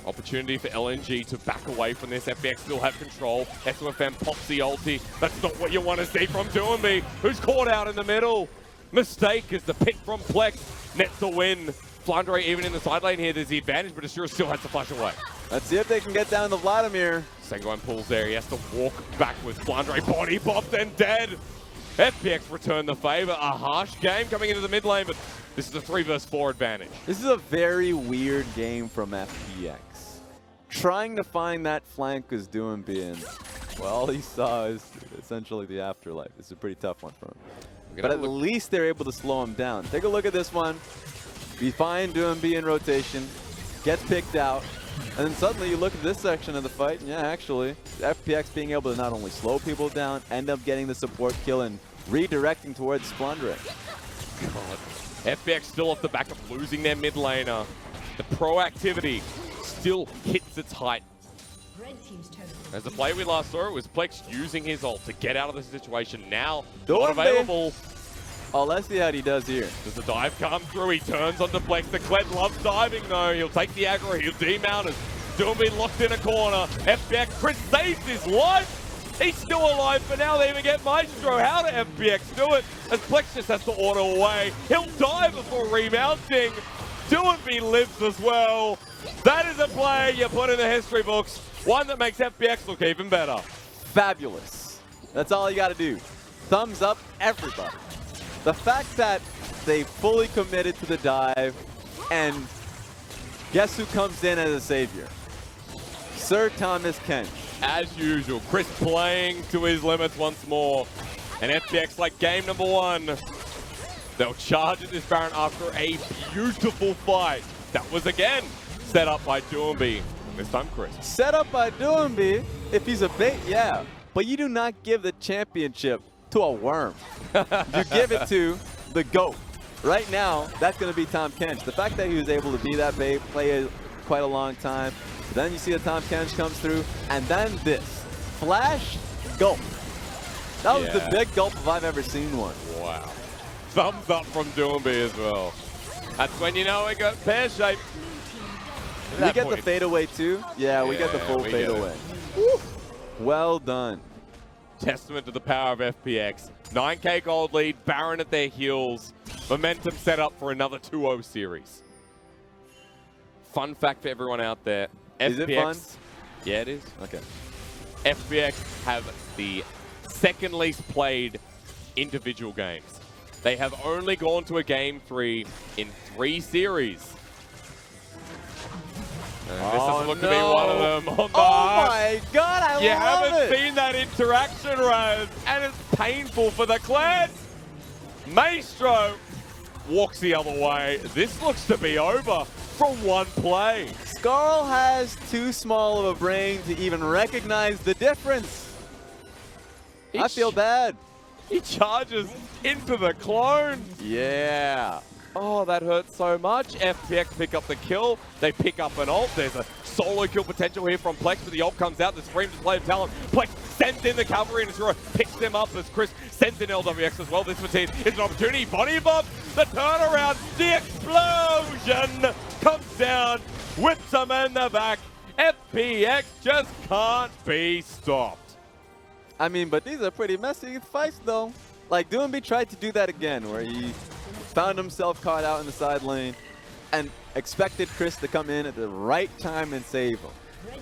S1: Opportunity for LNG to back away from this. FPX still have control. SofM pops the ulti. That's not what you want to see from Doinb, who's caught out in the middle. Mistake is the pick from Plex. Nets the win. Flande even in the side lane here, there's the advantage, but Asura still has to flash away.
S2: Let's see if they can get down to Vladimir.
S1: Sengoin pulls there. He has to walk backwards. Flande body bopped and dead. FPX return the favor. A harsh game coming into the mid lane, but this is a 3 versus 4 advantage.
S2: This is a very weird game from FPX. Trying to find that flank was Duan being, well, all he saw is essentially the afterlife. It's a pretty tough one for him. But at least they're able to slow him down. Take a look at this one. We find Duan in rotation, gets picked out, and then suddenly you look at this section of the fight, and actually, FPX being able to not only slow people down, end up getting the support kill and redirecting towards Flande.
S1: God. FPX still off the back of losing their mid laner. The proactivity still hits its height. As the play we last saw, it was Plex using his ult to get out of the situation. Now, not available.
S2: Oh, let's see how he does here.
S1: Does the dive come through? He turns onto Plex. The Kled loves diving though. He'll take the aggro. He'll demount as Doinb locked in a corner. FPX, Chris saves his life. He's still alive, but now they even get Maestro. How do FPX do it? As Plex just has to order away. He'll die before remounting. Doinb lives as well. That is a play you put in the history books. One that makes FPX look even better.
S2: Fabulous. That's all you got to do. Thumbs up, everybody. The fact that they fully committed to the dive, and guess who comes in as a savior? Sir Thomas Kench.
S1: As usual, Chris playing to his limits once more. And FPX, like game number 1, they'll charge at this Baron after a beautiful fight. That was again set up by Doinb. This time, Chris.
S2: Set up by Doinb. If he's a bait, yeah. But you do not give the championship to a worm. You give it to the GOAT. Right now, that's going to be Tom Kench. The fact that he was able to be that bait, play quite a long time. Then you see that Tom Kench comes through, and then this. Flash, gulp. That was the big gulp if I've ever seen one.
S1: Wow. Thumbs up from Doinb as well. That's when you know we got pear shape.
S2: Did we get the fadeaway too? Yeah, we get the full fadeaway. Well done.
S1: Testament to the power of FPX. 9K gold lead, Baron at their heels. Momentum set up for another 2-0 series. Fun fact for everyone out there.
S2: Is it fun?
S1: Yeah, it is.
S2: Okay.
S1: FPX have the second least played individual games. They have only gone to a game 3 in 3 series. And this doesn't look to be one of them. On the
S2: my God, I love it!
S1: You haven't seen that interaction, Raz, and it's painful for the Kled. Maestro walks the other way. This looks to be over from one play.
S2: Skarl has too small of a brain to even recognize the difference. I feel bad.
S1: He charges into the clone.
S2: Yeah.
S1: Oh, that hurts so much. FPX pick up the kill. They pick up an ult. There's a solo kill potential here from Plex, but the ult comes out. The scream display of talent. Plex sends in the cavalry, and Asura picks them up as Chris sends in LWX as well. This routine is an opportunity. Body bump, the turnaround, the explosion comes down, whips them in the back. FPX just can't be stopped.
S2: I mean, but these are pretty messy fights, though. Like, Doinb tried to do that again, where he found himself caught out in the side lane, and expected Chris to come in at the right time and save him.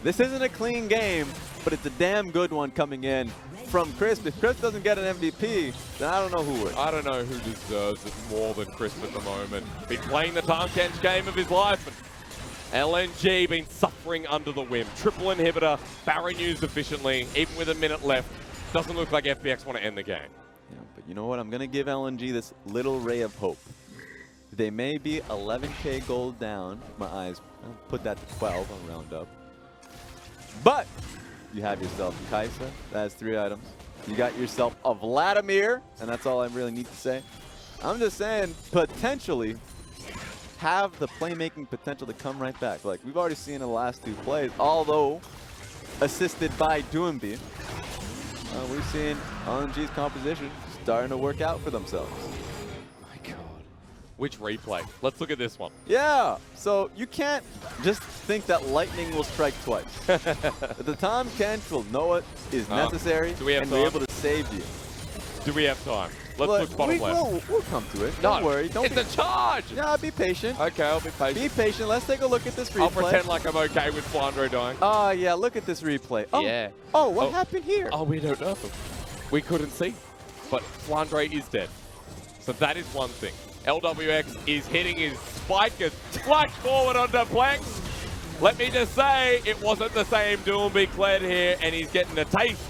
S2: This isn't a clean game, but it's a damn good one coming in from Chris. If Chris doesn't get an MVP, then I don't know who would.
S1: I don't know who deserves it more than Chris at the moment. Been playing the Tahnkench game of his life. And LNG been suffering under the whim. Triple inhibitor, Baron used efficiently, even with a minute left. Doesn't look like FPX want to end the game.
S2: Yeah, but you know what? I'm going to give LNG this little ray of hope. They may be 11K gold down. My eyes, I'll put that to 12. I'll round up. But you have yourself Kaisa. That has 3 items. You got yourself a Vladimir, and that's all I really need to say. I'm just saying, potentially have the playmaking potential to come right back. Like we've already seen in the last 2 plays, although assisted by Doinb, we've seen LNG's composition starting to work out for themselves.
S1: Which replay? Let's look at this one.
S2: Yeah, so you can't just think that lightning will strike twice. The Tahnkench will know it is necessary
S1: do we have
S2: and
S1: time?
S2: be able to save you.
S1: Do we have time? Let's look bottom left.
S2: We'll come to it. Don't worry.
S1: It's a charge!
S2: Yeah, be patient.
S1: Okay, I'll be patient.
S2: Be patient. Let's take a look at this replay.
S1: I'll pretend like I'm okay with Flande dying.
S2: Oh, yeah, look at this replay. Oh,
S1: yeah.
S2: Oh, what happened here?
S1: Oh, we don't know. We couldn't see. But Flande is dead. So that is one thing. LWX is hitting his spike as flash forward onto Plex. Let me just say, it wasn't the same Doinb cleared here, and he's getting a taste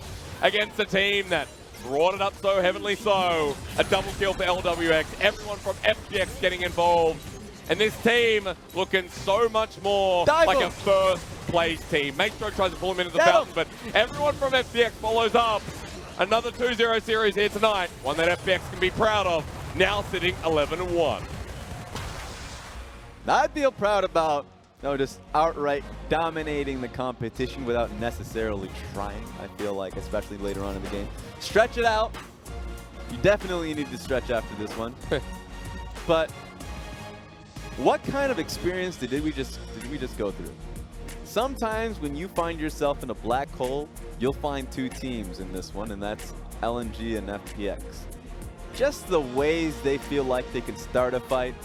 S1: against a team that brought it up so heavenly so. A double kill for LWX. Everyone from FPX getting involved. And this team looking so much more like a first place team. Maestro tries to pull him into the fountain, but everyone from FPX follows up. Another 2-0 series here tonight. One that FPX can be proud of. Now sitting 11-1.
S2: I feel proud about just outright dominating the competition without necessarily trying. I feel like, especially later on in the game. Stretch it out. You definitely need to stretch after this one. But what kind of experience did we just go through? Sometimes when you find yourself in a black hole, you'll find 2 teams in this one, and that's LNG and FPX. Just the ways they feel like they can start a fight,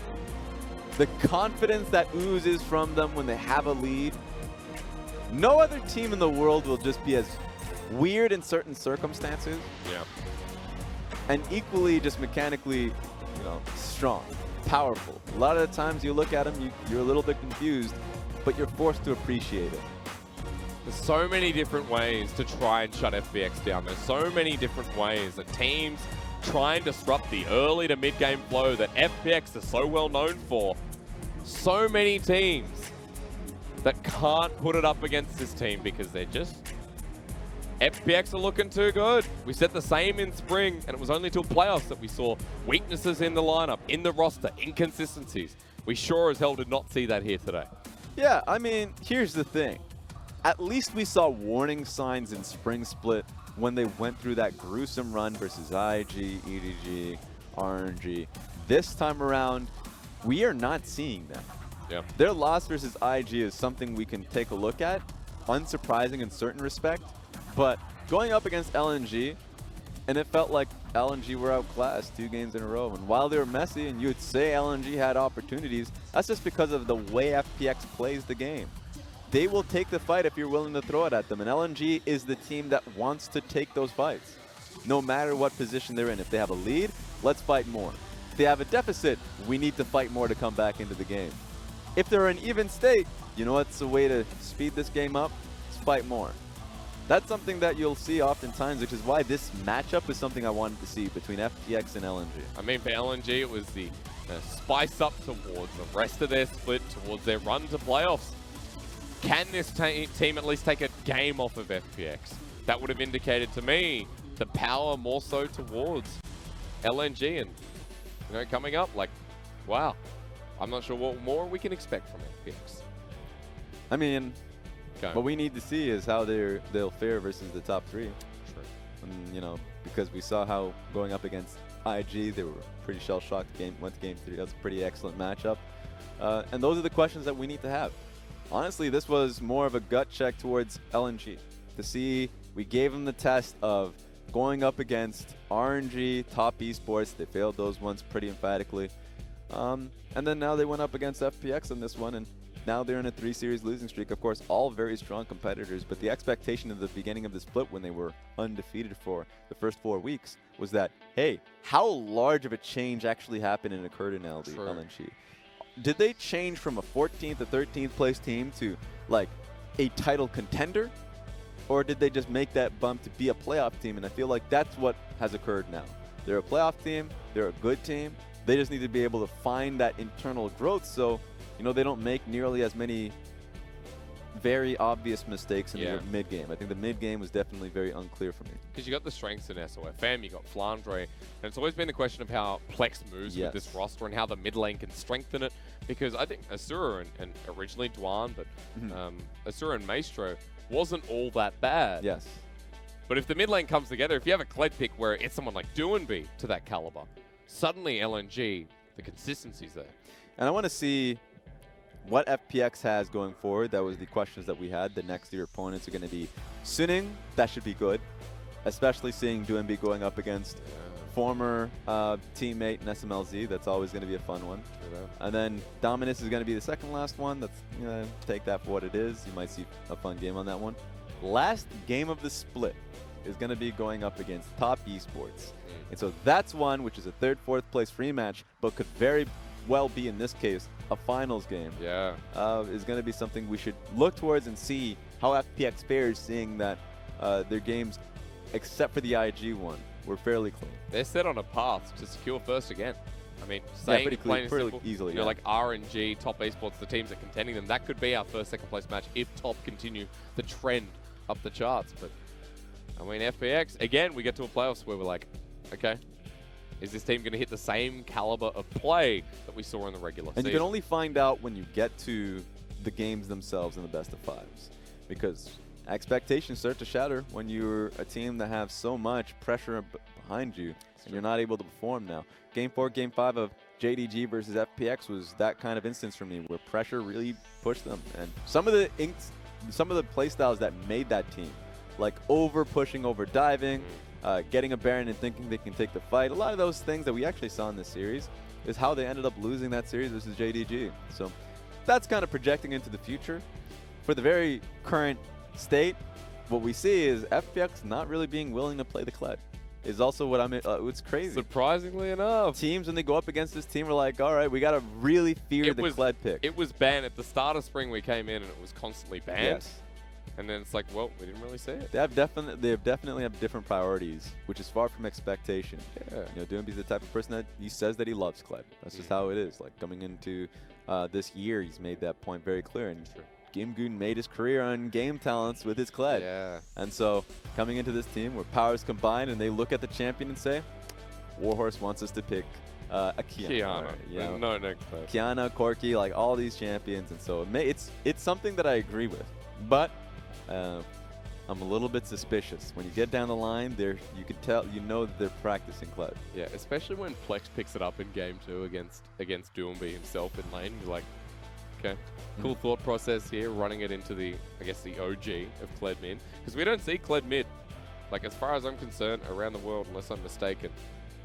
S2: the confidence that oozes from them when they have a lead. No other team in the world will just be as weird in certain circumstances.
S1: Yeah.
S2: And equally just mechanically, strong, powerful. A lot of the times you look at them, you're a little bit confused, but you're forced to appreciate it.
S1: There's so many different ways to try and shut FPX down. There's so many different ways that teams try and disrupt the early to mid-game flow that FPX is so well known for. So many teams that can't put it up against this team because they're just... FPX are looking too good. We said the same in spring, and it was only till playoffs that we saw weaknesses in the lineup, in the roster, inconsistencies. We sure as hell did not see that here today.
S2: Yeah, I mean, here's the thing. At least we saw warning signs in Spring Split when they went through that gruesome run versus IG, EDG, RNG. This time around, we are not seeing that.
S1: Yeah.
S2: Their loss versus IG is something we can take a look at. Unsurprising in certain respect, but going up against LNG, and it felt like LNG were outclassed 2 games in a row. And while they were messy, and you would say LNG had opportunities, that's just because of the way FPX plays the game. They will take the fight if you're willing to throw it at them. And LNG is the team that wants to take those fights, no matter what position they're in. If they have a lead, let's fight more. If they have a deficit, we need to fight more to come back into the game. If they're in even state, you know what's a way to speed this game up? Let's fight more. That's something that you'll see oftentimes, which is why this matchup is something I wanted to see between FPX and LNG.
S1: I mean, for LNG, it was the spice up towards the rest of their split, towards their run to playoffs. Can this team at least take a game off of FPX? That would have indicated to me the power more so towards LNG, and coming up, like, wow, I'm not sure what more we can expect from FPX.
S2: I mean, what we need to see is how they'll fare versus the top 3. True. And, because we saw how going up against IG, they were pretty shell-shocked. Went to game 3. That's a pretty excellent matchup. And those are the questions that we need to have. Honestly, this was more of a gut check towards LNG to see. We gave them the test of going up against RNG, top esports. They failed those ones pretty emphatically. And then now they went up against FPX in this one, and now they're in a 3-series losing streak. Of course, all very strong competitors, but the expectation at the beginning of the split when they were undefeated for the first 4 weeks was that, hey, how large of a change actually happened and occurred in LNG? Did they change from a 14th to 13th place team to like a title contender? Or did they just make that bump to be a playoff team? And I feel like that's what has occurred now. They're a playoff team. They're a good team. They just need to be able to find that internal growth so, you know, they don't make nearly as many very obvious mistakes in the mid-game. I think the mid-game was definitely very unclear for me.
S1: Because you got the strengths in SofM, you got Flande, and it's always been the question of how Plex moves with this roster and how the mid lane can strengthen it. Because I think Asura and originally Duan, but Asura and Maestro wasn't all that bad.
S2: Yes.
S1: But if the mid lane comes together, if you have a Kled pick where it's someone like Doinb to that caliber, suddenly LNG, the consistency's there.
S2: And I want to see what FPX has going forward. That was the questions that we had. The next year opponents are going to be Suning. That should be good, especially seeing Doinb going up against former teammate in SMLZ. That's always going to be a fun one. And then Dominus is going to be the second last one. That's, you know, take that for what it is. You might see a fun game on that one. Last game of the split is going to be going up against Top Esports. And so that's one which is a 3rd, 4th place rematch, but could very well be, in this case, a finals game.
S1: Yeah.
S2: Is going to be something we should look towards and see how FPX fares, seeing that their games, except for the IG one, were fairly clean.
S1: They're set on a path to secure first again. I mean, saying plain and simple,
S2: easily,
S1: you know, like RNG, Top Esports, the teams that are contending them, that could be our first, 2nd place match if Top continue the trend up the charts. But, I mean, FPX, again, we get to a playoffs where we're like, okay, is this team going to hit the same caliber of play that we saw in the regular season?
S2: And you can only find out when you get to the games themselves in the best of 5s, because expectations start to shatter when you're a team that have so much pressure behind you and you're not able to perform now. Game 4, Game 5 of JDG versus FPX was that kind of instance for me where pressure really pushed them. And some of the play styles that made that team, like over-pushing, over-diving, getting a Baron and thinking they can take the fight. A lot of those things that we actually saw in this series is how they ended up losing that series versus JDG. So that's kind of projecting into the future. For the very current state, what we see is FPX not really being willing to play the Kled. Is also what it's crazy.
S1: Surprisingly enough.
S2: Teams, when they go up against this team, are like, all right, we got to really fear the Kled pick.
S1: It was banned at the start of spring. We came in and it was constantly banned.
S2: Yes.
S1: And then it's like, well, we didn't really see it.
S2: They definitely have different priorities, which is far from expectation.
S1: Yeah.
S2: You know, Doinb's the type of person that he says that he loves Kled. That's just how it is. Like coming into this year, he's made that point very clear. And GimGoon made his career on game talents with his Kled.
S1: Yeah.
S2: And so coming into this team where powers combine and they look at the champion and say, Warhorse wants us to pick a Kiana. You know?
S1: No,
S2: Kiana, Corki, like all these champions. And so it's something that I agree with. But I'm a little bit suspicious. When you get down the line, you can tell, you know that they're practicing Kled.
S1: Yeah, especially when Plex picks it up in game 2 against Doinb himself in lane. You're like, okay, cool thought process here, running it into the, I guess, the OG of Kled Mid. Because we don't see Kled Mid, like as far as I'm concerned, around the world, unless I'm mistaken.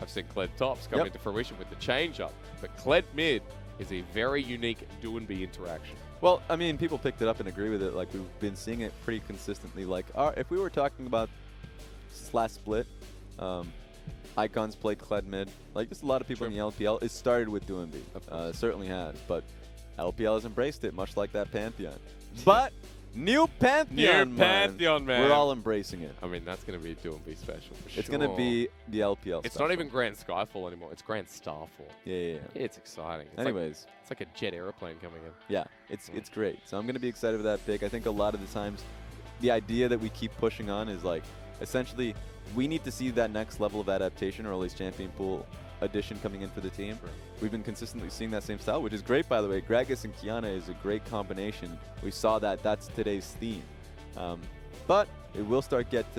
S1: I've seen Kled Tops come into fruition with the change-up. But Kled Mid is a very unique Doinb interaction.
S2: Well, I mean, people picked it up and agree with it. Like, we've been seeing it pretty consistently. Like, if we were talking about last split, Icons played Kled Mid. Like, just a lot of people in the LPL. It started with Doinb. It certainly has. But LPL has embraced it, much like that Pantheon. But new Pantheon,
S1: man.
S2: We're all embracing it.
S1: I mean, that's going to be Doinb special for sure.
S2: It's going to be the LPL
S1: It's not even Grand Skyfall anymore. It's Grand Starfall.
S2: Yeah.
S1: It's exciting.
S2: Anyways.
S1: It's like a jet airplane coming in.
S2: Yeah, it's great. So I'm going to be excited for that pick. I think a lot of the times the idea that we keep pushing on is like, essentially, we need to see that next level of adaptation, or at least champion pool addition coming in for the team. We've been consistently seeing that same style, which is great, by the way. Gragas and Kiana is a great combination. We saw that. That's today's theme. But it will start get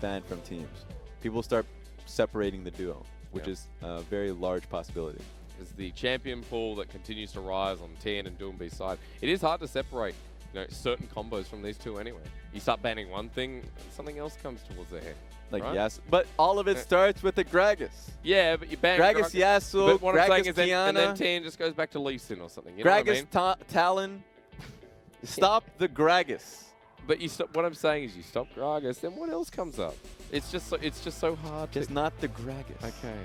S2: banned from teams. People start separating the duo, which is a very large possibility.
S1: Is the champion pool that continues to rise on Tain and Doinb's side. It is hard to separate, you know, certain combos from these two anyway. You start banning one thing, something else comes towards their head.
S2: Like
S1: right?
S2: yes, but all of it starts with the Gragas.
S1: Yeah, but you bang
S2: Gragas Yasuo,
S1: But what I'm saying
S2: Gragas
S1: is then, and then
S2: Tiana,
S1: Tain just goes back to Lee Sin or something. You know what I mean?
S2: Gragas Talon. Stop the Gragas.
S1: But you stop. What I'm saying is you stop Gragas, then what else comes up? It's just so hard.
S2: Just not the Gragas.
S1: Okay.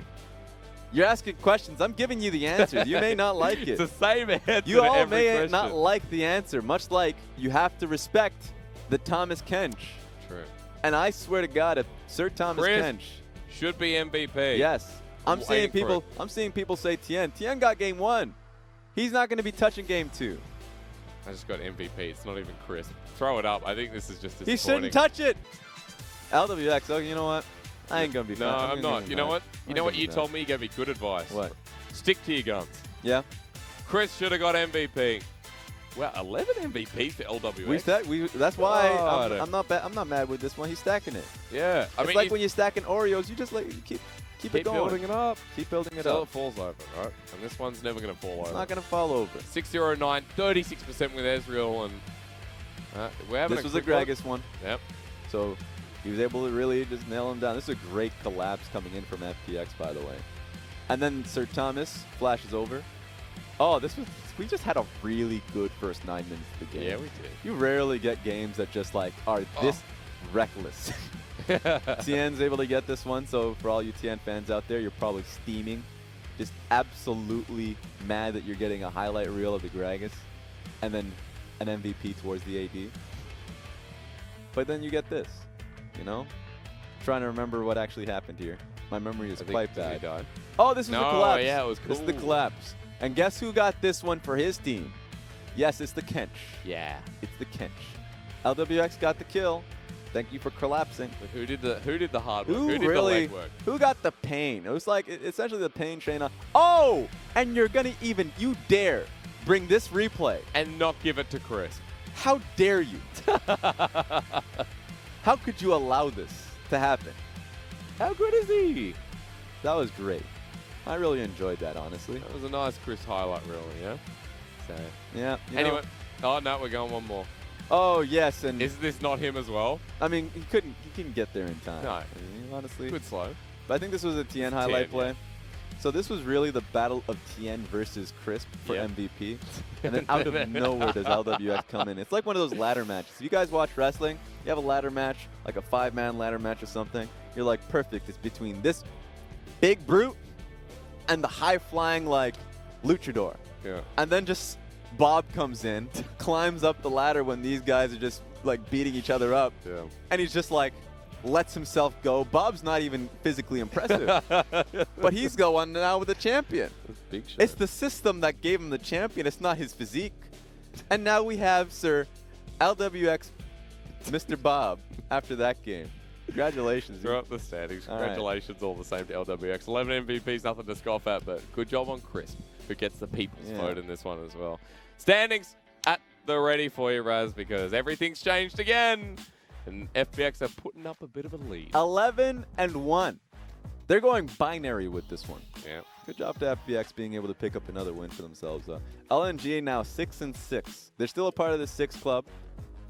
S2: You're asking questions. I'm giving you the answers. You may not like it.
S1: It's the same answer.
S2: You
S1: to
S2: all
S1: every
S2: may
S1: question.
S2: not like the answer, much like you have to respect the Thomas Kench.
S1: True.
S2: And I swear to God, if Sir Thomas
S1: Chris
S2: Kench
S1: should be MVP.
S2: yes. I'm seeing
S1: waiting for
S2: people say Tain. Tain got game 1. He's not going to be touching game 2.
S1: I just got MVP. It's not even Chris. Throw it up. I think this is just
S2: He shouldn't touch it. LWX, oh, you know what? I ain't going to be
S1: No,
S2: fine.
S1: I'm not. You know what? You know what you told me? You gave me good advice.
S2: What?
S1: Stick to your guns.
S2: Yeah.
S1: Chris should have got MVP. Wow, 11 MVPs for LWX.
S2: That's why
S1: God.
S2: I'm not mad with this one. He's stacking it.
S1: Yeah. I
S2: It's
S1: mean,
S2: like when you're stacking Oreos, you just keep it going.
S1: building it up.
S2: Keep building it
S1: Until
S2: up.
S1: it falls over, right? And this one's never going to fall
S2: It's
S1: over.
S2: not going to fall over.
S1: 609, 36% with Ezreal, and we're having
S2: This was a
S1: quick look.
S2: Gragas one.
S1: Yep.
S2: So he was able to really just nail him down. This is a great collapse coming in from FPX, by the way. And then Sir Thomas flashes over. Oh, we just had a really good first 9 minutes of the game.
S1: Yeah, we did.
S2: You rarely get games that just like are this reckless. Tian's able to get this one, so for all you Tian fans out there, you're probably steaming. Just absolutely mad that you're getting a highlight reel of the Gragas and then an MVP towards the AD. But then you get this, you know? Trying to remember what actually happened here. My memory is quite bad. Oh, this was the collapse.
S1: Yeah, it was cool.
S2: This is the collapse. And guess who got this one for his team? Yes, it's the Kench.
S1: Yeah.
S2: It's the Kench. LWX got the kill. Thank you for collapsing.
S1: But who did the hard work?
S2: Who
S1: Who did
S2: really?
S1: the legwork?
S2: Who got the pain? It was like essentially the pain train on. Oh, and you're gonna you dare bring this replay?
S1: And not give it to Chris.
S2: How dare you? How could you allow this to happen?
S1: How good is he?
S2: That was great. I really enjoyed that, honestly.
S1: That was a nice Chris highlight, really, yeah? So.
S2: Yeah.
S1: Anyway. Oh, no, we're going one more.
S2: Oh, yes, and
S1: Is this not him as well?
S2: I mean, he couldn't get there in time.
S1: No.
S2: I mean, honestly.
S1: Good slow.
S2: But I think this was a Tien highlight play.
S1: Yeah.
S2: So this was really the battle of Tien versus Crisp for
S1: Yeah.
S2: MVP. And then out of nowhere does LWX come in. It's like one of those ladder matches. If you guys watch wrestling, you have a ladder match, like a 5-man ladder match or something. You're like, perfect. It's between this big brute and the high-flying, like, luchador.
S1: Yeah.
S2: And then just Bob comes in, climbs up the ladder when these guys are just, like, beating each other up.
S1: Yeah.
S2: And he's just like, lets himself go. Bob's not even physically impressive. But he's going now with the champion.
S1: That's big shot.
S2: It's the system that gave him the champion. It's not his physique. And now we have Sir LWX, Mr. Bob, after that game. Congratulations.
S1: Throw up the standings.
S2: All
S1: Congratulations all the same to LWX. 11 MVPs, nothing to scoff at, but good job on Crisp, who gets the people's vote in this one as well. Standings at the ready for you, Raz, because everything's changed again. And FPX are putting up a bit of a lead.
S2: 11-1. They're going binary with this one.
S1: Yeah.
S2: Good job to FPX being able to pick up another win for themselves. LNG now 6-6. They're still a part of the 6 club.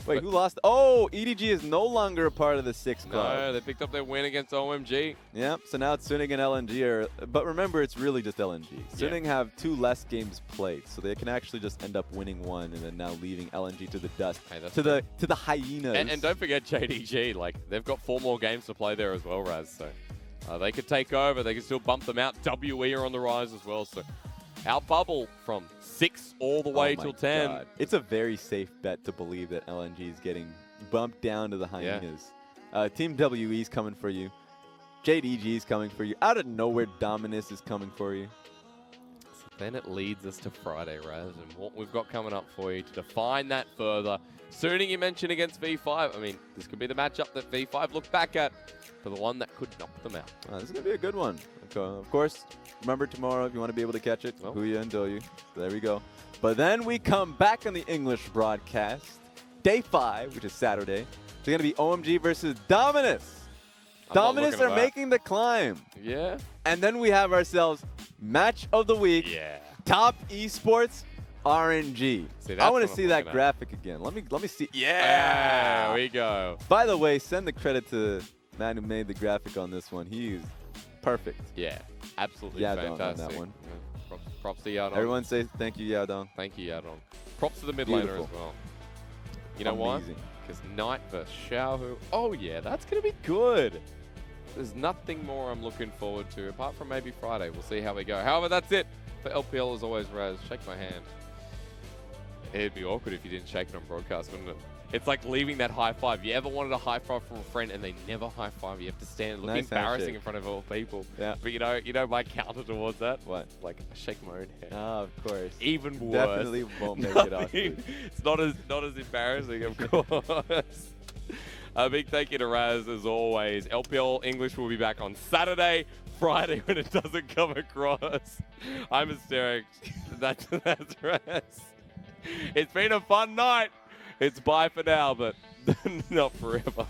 S2: Wait, who lost? Oh, EDG is no longer a part of the 6 club.
S1: No, they picked up their win against OMG.
S2: Yeah, so now it's Suning and LNG. But remember, it's really just LNG. Suning have 2 less games played, so they can actually just end up winning 1 and then now leaving LNG to the dust,
S1: Hey,
S2: to the hyenas.
S1: And don't forget JDG. Like, they've got 4 more games to play there as well, Raz. So they could take over. They can still bump them out. WE are on the rise as well. So our bubble from 6 all the way till 10.
S2: God. It's a very safe bet to believe that LNG is getting bumped down to the hyenas. Team WE is coming for you. JDG is coming for you. Out of nowhere, Dominus is coming for you.
S1: So then it leads us to Friday, Raz, and what we've got coming up for you to define that further. Suning, you mentioned against V5. I mean, this could be the matchup that V5 look back at for the one that could knock them out.
S2: This is going to be a good one. Of course, remember tomorrow if you want to be able to catch it, Huya and Doyu. So there we go. But then we come back on the English broadcast. Day 5, which is Saturday. It's going to be OMG versus Dominus. Dominus are making the climb.
S1: Yeah.
S2: And then we have ourselves match of the week.
S1: Yeah.
S2: Top esports RNG. I want to see that graphic again. Let me see.
S1: Yeah. There we go.
S2: By the way, send the credit to man who made the graphic on this one. He's perfect.
S1: Yeah, absolutely
S2: Yadong on
S1: fantastic.
S2: that one.
S1: Yeah, props to Yadong.
S2: Everyone say thank you, Yadong.
S1: Thank you, Yadong. Props to the mid laner as
S2: Beautiful.
S1: well. You know why?
S2: Amazing.
S1: Because Knight versus Xiaohu. Oh yeah, that's going to be good. There's nothing more I'm looking forward to, apart from maybe Friday. We'll see how we go. However, that's it for LPL as always, Raz. Shake my hand. It'd be awkward if you didn't shake it on broadcast, wouldn't it? It's like leaving that high five. You ever wanted a high five from a friend and they never high five? You have to stand, look
S2: Nice
S1: embarrassing
S2: handshake.
S1: in front of all people.
S2: Yeah.
S1: But you know my counter towards that?
S2: What?
S1: Like, I shake my own hand.
S2: Oh, of course.
S1: Even worse.
S2: Definitely won't make it off.
S1: It's not as embarrassing, of course. A big thank you to Raz as always. LPL English will be back on Saturday, Friday when it doesn't come across. I'm hysteric. That's Raz. It's been a fun night. It's bye for now, but not forever.